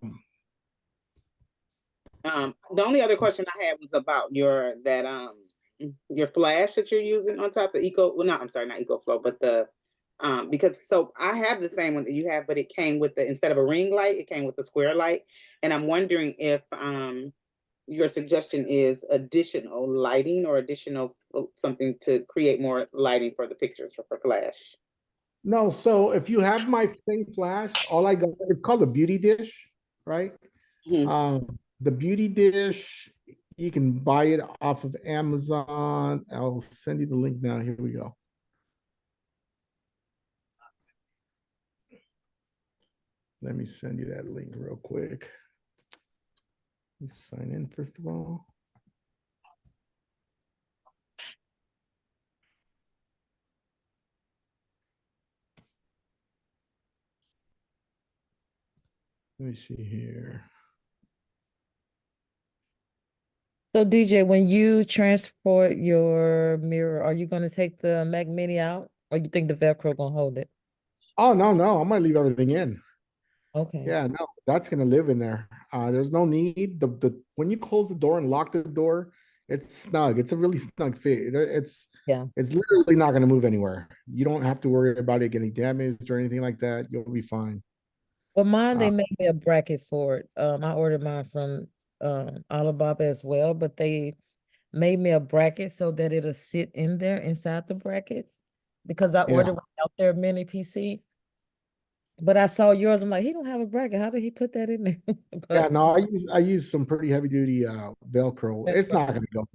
only other question I had was about your flash that you're using on top of not EcoFlow, but the Because so I have the same one that you have, but it came with the, instead of a ring light, it came with a square light. And I'm wondering if your suggestion is additional lighting or additional something to create more lighting for the pictures or for flash. No, so if you have my thing flash, all I got, it's called a beauty dish, right? Mhm. The beauty dish, you can buy it off of Amazon. I'll send you the link now. Here we go. Let me send you that link real quick. Let's sign in first of all. Let me see here. So DJ, when you transport your mirror, are you gonna take the Mac Mini out, or you think the Velcro gonna hold it? Oh, no, I'm gonna leave everything in. Okay. Yeah, no, that's gonna live in there. There's no need. The when you close the door and lock the door, it's snug. It's a really snug fit. Yeah. It's literally not gonna move anywhere. You don't have to worry about it getting damaged or anything like that. You'll be fine. Well, mine, they Uh, made me a bracket for it. I ordered mine from Alibaba as well, but they made me a bracket so that it'll sit in there inside the bracket, because I yeah, ordered one out there mini PC. But I saw yours. I'm like, he don't have a bracket. How did he put that in there? yeah. But No, I use some pretty heavy duty Velcro. It's not gonna go.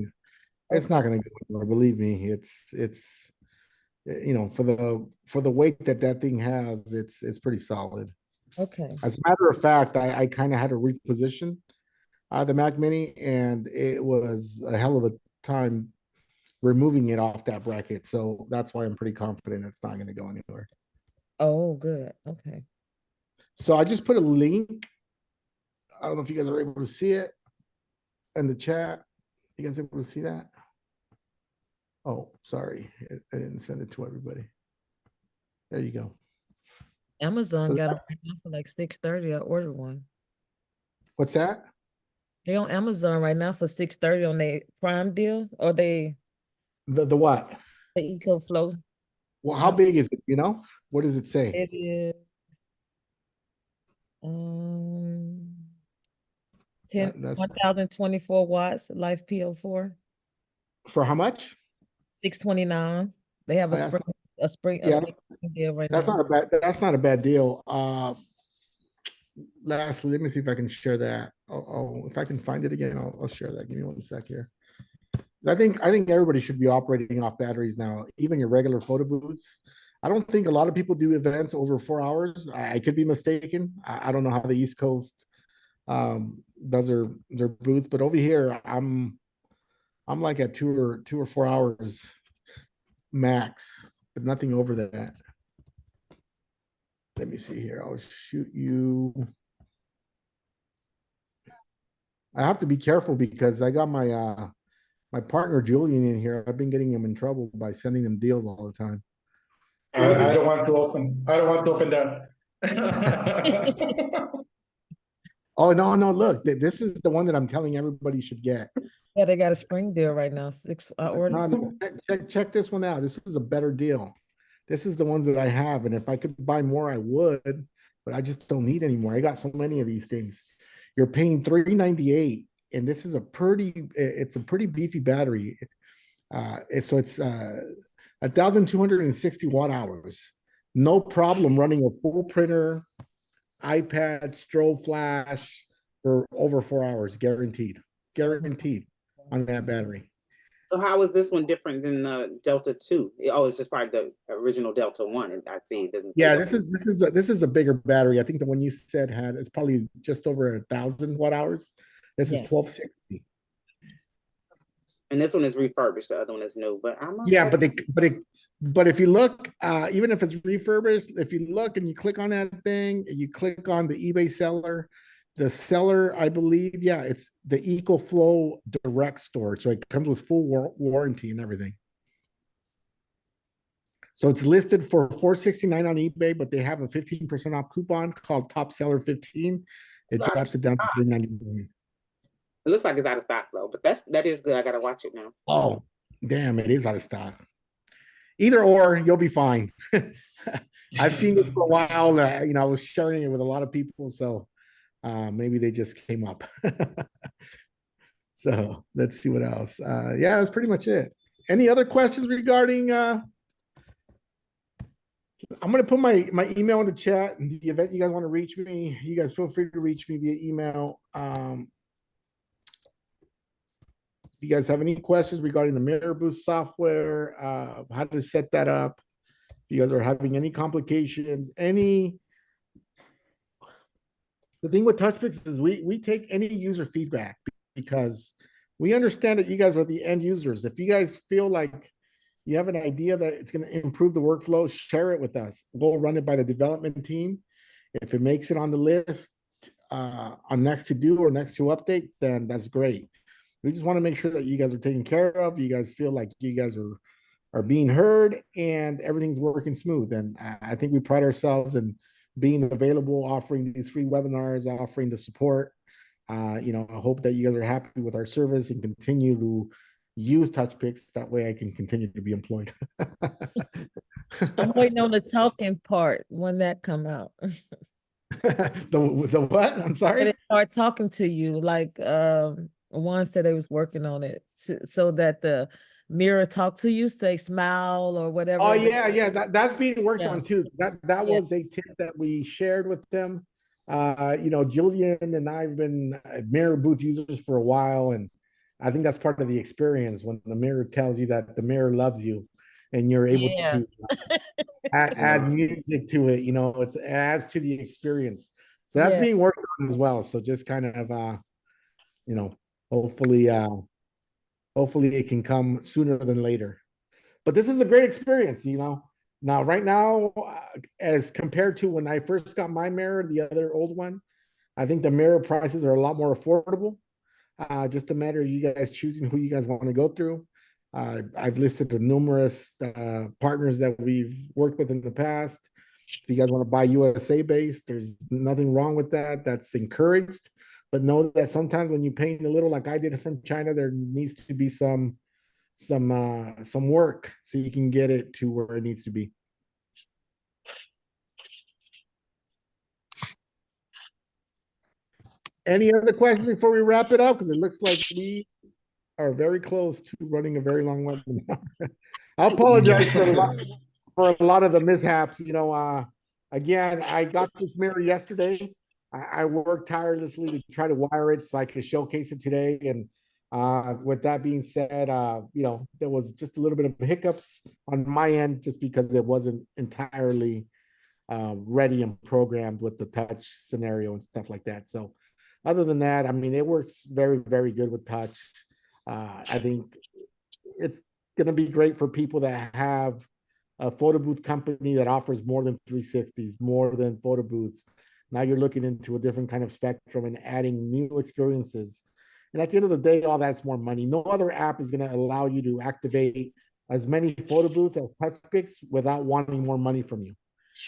It's okay, not gonna go anywhere. Believe me. It's you know, for the weight that that thing has, it's pretty solid. okay, As a matter of fact, I kind of had to reposition the Mac Mini, and it was a hell of a time removing it off that bracket. So that's why I'm pretty confident it's not going to go anywhere. oh, good, okay. So I just put a link. I don't know if you guys are able to see it in the chat. You guys able to see that? Oh, sorry, I didn't send it to everybody. There you go. Amazon So got them right now for like 630. I ordered one. what's that? They on Amazon right now for 630 on their Prime deal, or the The what? EcoFlow. Well, how big is it? You know, what does it say? It is um 10 That's 1024 watts, Life PO4, for how much? 629. They have Oh, that's a yeah, big deal right that's now. not a bad. That's not a bad deal. Lastly, let me see if I can share that. If I can find it again, I'll share that. Give me one sec here. I think everybody should be operating off batteries now, even your regular photo booths. I don't think a lot of people do events over 4 hours. I could be mistaken. I don't know how the East Coast does their booth, but over here I'm like at 2 or 4 hours max, but nothing over that. Let me see here. I'll shoot you. I have to be careful because I got my partner Julian in here. I've been getting him in trouble by sending him deals all the time. I don't want to open. I don't want to open that. Oh no, look, this is the one that I'm telling everybody should get. Yeah, they got a spring deal right now. I ordered. No, check this one out. This is a better deal. This is the ones that I have, and if I could buy more, I would, but I just don't need anymore. I got so many of these things. You're paying $398, and this is it's a pretty beefy battery. So it's 1,260 watt hours. No problem running a full printer, iPad, strobe flash for over 4 hours, guaranteed. Guaranteed on that battery. So how is this one different than the Delta 2? Oh, it's just part of the original Delta 1. I see it doesn't. Yeah, this is a bigger battery. I think the one you said it's probably just over 1,000 watt hours. This is Yeah. 1,260. And this one is refurbished. The other one is new. But I'm Yeah, okay. but if you look, even if it's refurbished, if you look and you click on that thing, you click on the eBay seller, the seller, I believe, yeah, it's the EcoFlow direct store. So it comes with full warranty and everything. So it's listed for $469 on eBay, but they have a 15% off coupon called Top Seller 15. It drops it down to $399. It looks like it's out of stock though, but that is good. I gotta watch it now. Oh, damn, it is out of stock. Either or, you'll be fine. I've seen this for a while. You know, I was sharing it with a lot of people, so maybe they just came up. So let's see what else. Yeah, that's pretty much it. Any other questions regarding? I'm gonna put my email in the chat. In the event you guys want to reach me, you guys feel free to reach me via email. If you guys have any questions regarding the Mirror Boost software, how to set that up, if you guys are having any complications, the thing with Touchpix is we take any user feedback because we understand that you guys are the end users. If you guys feel like you have an idea that it's going to improve the workflow, share it with us. We'll run it by the development team. If it makes it on the list on next to do or next to update, then that's great. We just want to make sure that you guys are taken care of. You guys feel like you guys are being heard and everything's working smooth. And I think we pride ourselves in being available, offering these free webinars, offering the support. You know, I hope that you guys are happy with our service and continue to use Touchpix. That way I can continue to be employed. I'm waiting on the talking part when that come out. The what? I'm When sorry. they start talking to you, like one said they was working on it so that the mirror talk to you, say smile or whatever. Oh yeah, that's being worked Yeah. on too. That Yeah. was a tip that we shared with them. You know, Jillian and I've been mirror booth users for a while, and I think that's part of the experience when the mirror tells you that the mirror loves you, and you're able Yeah. to add music to it. You know, it adds to the experience. So that's Yeah. being worked on as well. So just kind of you know, hopefully hopefully it can come sooner than later. But this is a great experience, you know. Now, right now, as compared to when I first got my mirror, the other old one, I think the mirror prices are a lot more affordable. Just a matter of you guys choosing who you guys want to go through. I've listed the numerous partners that we've worked with in the past. If you guys want to buy USA based, there's nothing wrong with that. That's encouraged. But know that sometimes when you paint a little, like I did from China, there needs to be some work so you can get it to where it needs to be. Any other questions before we wrap it up? Because it looks like we are very close to running a very long webinar. I apologize for a lot of the mishaps. You know, again, I got this mirror yesterday. I worked tirelessly to try to wire it so I could showcase it today. And with that being said, you know, there was just a little bit of hiccups on my end just because it wasn't entirely ready and programmed with the touch scenario and stuff like that. So other than that, I mean, it works very, very good with touch. I think it's going to be great for people that have a photo booth company that offers more than 360s, more than photo booths. Now you're looking into a different kind of spectrum and adding new experiences. And at the end of the day, all that's more money. No other app is going to allow you to activate as many photo booths as Touchpix without wanting more money from you.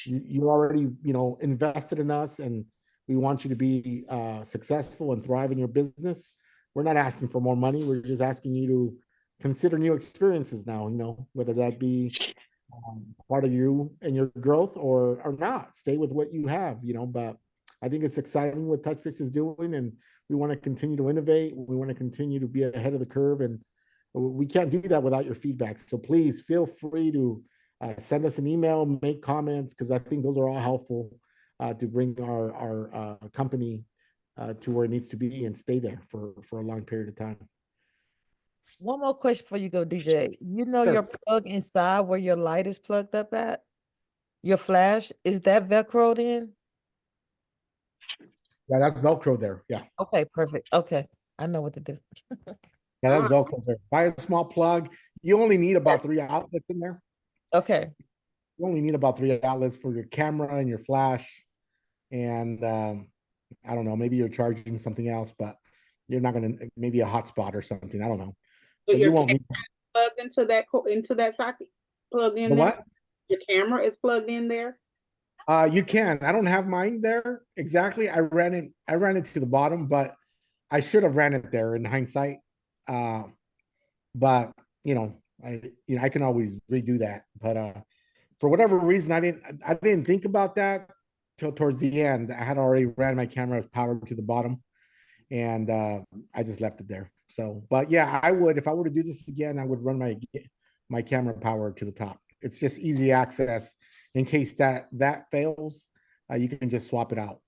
You already, you know, invested in us, and we want you to be successful and thrive in your business. We're not asking for more money. We're just asking you to consider new experiences now, you know, whether that be part of you and your growth or not. Stay with what you have, you know, but I think it's exciting what Touchpix is doing, and we want to continue to innovate. We want to continue to be ahead of the curve, and we can't do that without your feedback. So please feel free to send us an email, make comments, because I think those are all helpful to bring our company to where it needs to be and stay there for a long period of time. One more question before you go, DJ. You know, Sure. your plug inside where your light is plugged up at? Your flash, is that Velcroed in? Yeah, that's Velcro there. Yeah. Okay, perfect. Okay, I know what to do. Yeah, that's Velcro there. Buy a small plug. You only need about 3 outlets in there. Okay, You only need about 3 outlets for your camera and your flash. And I don't know, maybe you're charging something else, but you're not gonna, maybe a hotspot or something. I don't know. So But you your won't camera need is plugged into that socket, plugged in the there? what? Your camera is plugged in there? You can. I don't have mine there exactly. I ran it to the bottom, but I should have ran it there in hindsight. But you know, I can always redo that. But for whatever reason, I didn't think about that till towards the end. I had already ran my camera's power to the bottom, and I just left it there. So, but yeah, I would, if I were to do this again, I would run my camera power to the top. It's just easy access in case that fails. You can just swap it out.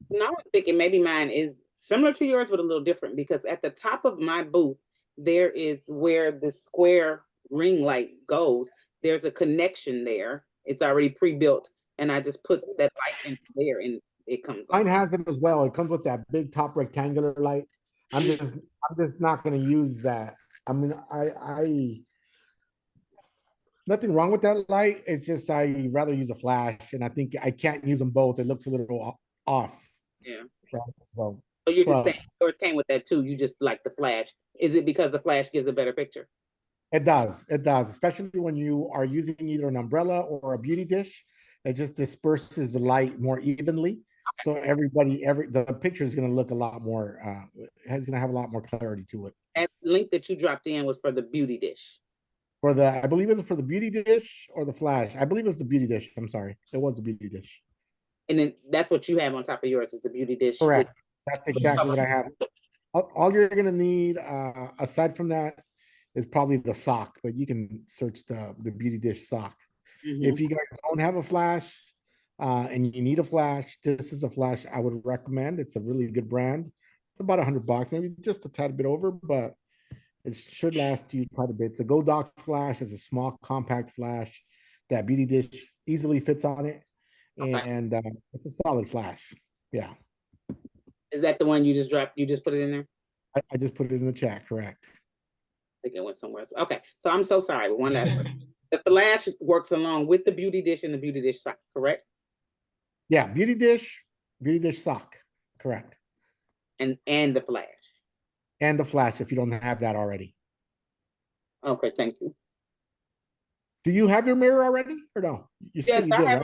Now I'm thinking maybe mine is similar to yours, but a little different, because at the top of my booth, there is where the square ring light goes. There's a connection there. It's already pre-built, and I just put that light in there, and it comes on. Mine has it as well. It comes with that big top rectangular light. I'm just not going to use that. I mean, I nothing wrong with that light. It's just I rather use a flash, and I think I can't use them both. It looks a little off. Yeah. Right? So you're just saying yours came with that too. You just like the flash. Is it because the flash gives a better picture? It does, especially when you are using either an umbrella or a beauty dish. It just disperses the light more evenly. So the picture is going to look a lot more, it's going to have a lot more clarity to it. And the link that you dropped in was for the beauty dish. I believe it was for the beauty dish or the flash. I believe it was the beauty dish. I'm sorry. It was the beauty dish. And then that's what you have on top of yours is the beauty dish. Correct. That's exactly what I have. All you're going to need, aside from that, is probably the sock, but you can search the beauty dish sock. If you guys don't have a flash and you need a flash, this is a flash I would recommend. It's a really good brand. It's about $100, maybe just a tad bit over, but it should last you quite a bit. It's a Godox flash. It's a small compact flash that beauty dish easily fits on it. And it's a solid flash. Yeah. Is that the one you just dropped? You just put it in there? I just put it in the chat, correct. I think it went somewhere else. Okay, so I'm so sorry, but one last question. The flash works along with the beauty dish and the beauty dish sock, correct? Yeah, beauty dish sock, correct. And the flash. And the flash if you don't have that already. Okay, thank you. Do you have your mirror already or no? Yes, I have my mirror,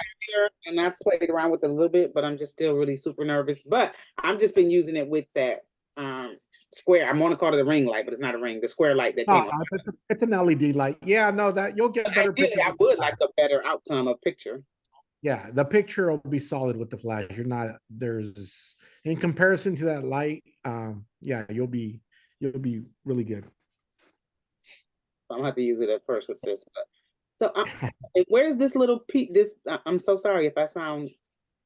and I've played around with it a little bit, but I'm just still really super nervous. But I've just been using it with that square. I'm gonna call it a ring light, but it's not a ring. The square light that came up. It's an LED light. Yeah, no, that you'll get better pictures. I would like a better outcome of picture. Yeah, the picture will be solid with the flash. In comparison to that light, yeah, you'll be really good. I'm gonna have to use it at first with this, but so where does this little peak? I'm so sorry if I sound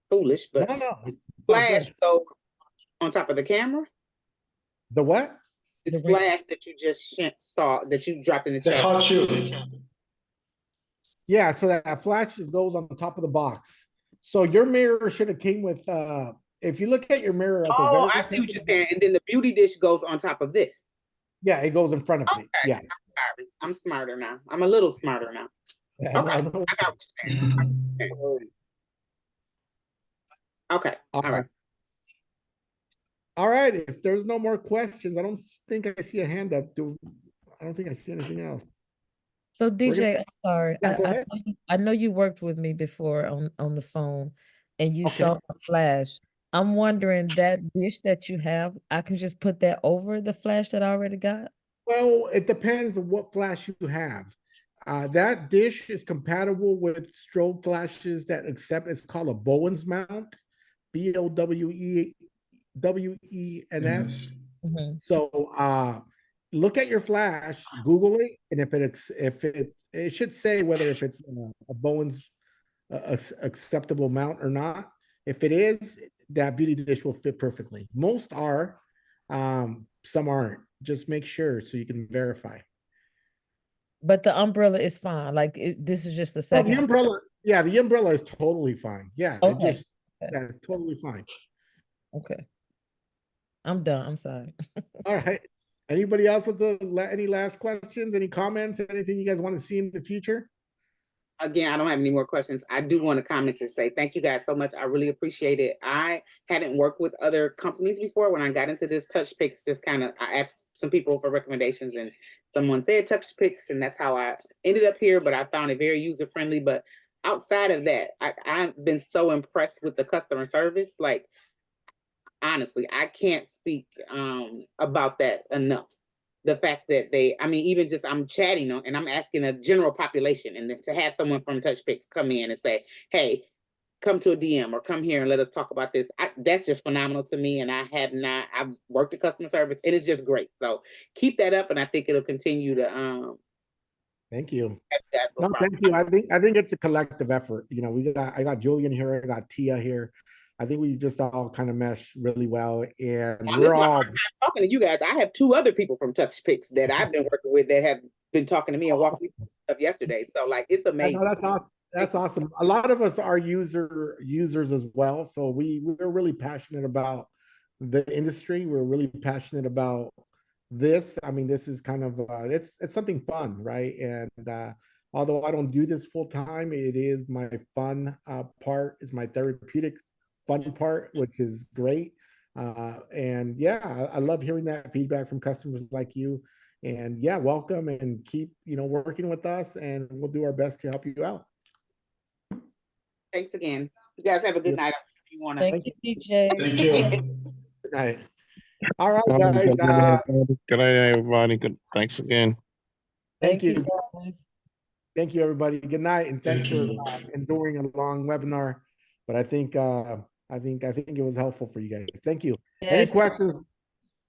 foolish, but no, flash goes on top of the camera. The what? The flash that you just saw that you dropped in the chat. hot shoe. Yeah, so that flash goes on the top of the box. So your mirror should have came with if you look at your mirror at I see what you're saying. And then the beauty dish goes on top of this. Yeah, it goes in front of it. Yeah. I'm smarter now. I'm a little smarter now. Yeah, okay. I got what you're saying. Okay. All right. All right. If there's no more questions, I don't think I see a hand up. I don't think I see anything else. So DJ, I'm sorry. Yeah, I know you worked with me before on the phone and you saw the flash. I'm wondering that dish that you have, I can just put that over the flash that I already got? Well, it depends on what flash you have. That dish is compatible with strobe flashes that accept, it's called a Bowens mount, BOWENS. So look at your flash, Google it, and if it should say whether if it's a Bowens acceptable mount or not. If it is, that beauty dish will fit perfectly. Most are, some aren't. Just make sure so you can verify. But the umbrella is fine. Like this is just the second. The umbrella, yeah, the umbrella is totally fine. Yeah, okay. It's totally fine. Okay. I'm done. I'm sorry. All right. Anybody else with any last questions, any comments, anything you guys want to see in the future? Again, I don't have any more questions. I do want to comment to say thank you guys so much. I really appreciate it. I hadn't worked with other companies before. When I got into this, Touchpix I asked some people for recommendations and someone said Touchpix, and that's how I ended up here, but I found it very user-friendly. But outside of that, I've been so impressed with the customer service. Like, honestly, I can't speak about that enough. the fact that I mean, even just I'm chatting and I'm asking a general population, and then to have someone from Touchpix come in and say, hey, come to a DM or come here and let us talk about this. That's just phenomenal to me. And I've worked at customer service and it's just great. So keep that up. And I think it'll continue to, Thank you. no No, thank you. I think it's a collective effort. You know, I got Julian here, I got Tia here. I think we just all kind of mesh really well, and Now, we're all talking to you guys. I have 2 other people from Touchpix that I've been working with that have been talking to me and walking me up yesterday. So like, it's amazing. that's awesome. That's awesome. A lot of us are users as well. So we're really passionate about the industry. We're really passionate about this. I mean, this is kind of it's something fun, right? And although I don't do this full time, it is my fun part, is my therapeutics fun part, which is great. And yeah, I love hearing that feedback from customers like you. And yeah, welcome, and keep working with us, and we'll do our best to help you out. Thanks again. You guys have a good night. If you want to. Thank you, DJ. Thank you. Good night. All right, guys. Good night, everybody. Good. Thanks again. Thank you. guys. Thank you, everybody. Good night, and thanks Thank for you. enduring a long webinar. But I think it was helpful for you guys. Thank you. Any Yes. questions?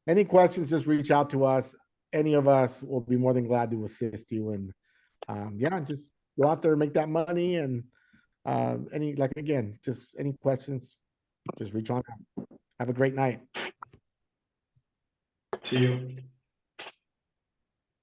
Any questions? Just reach out to us. Any of us will be more than glad to assist you. And yeah, just go out there and make that money. And just any questions, just reach on out. Have a great night. See you.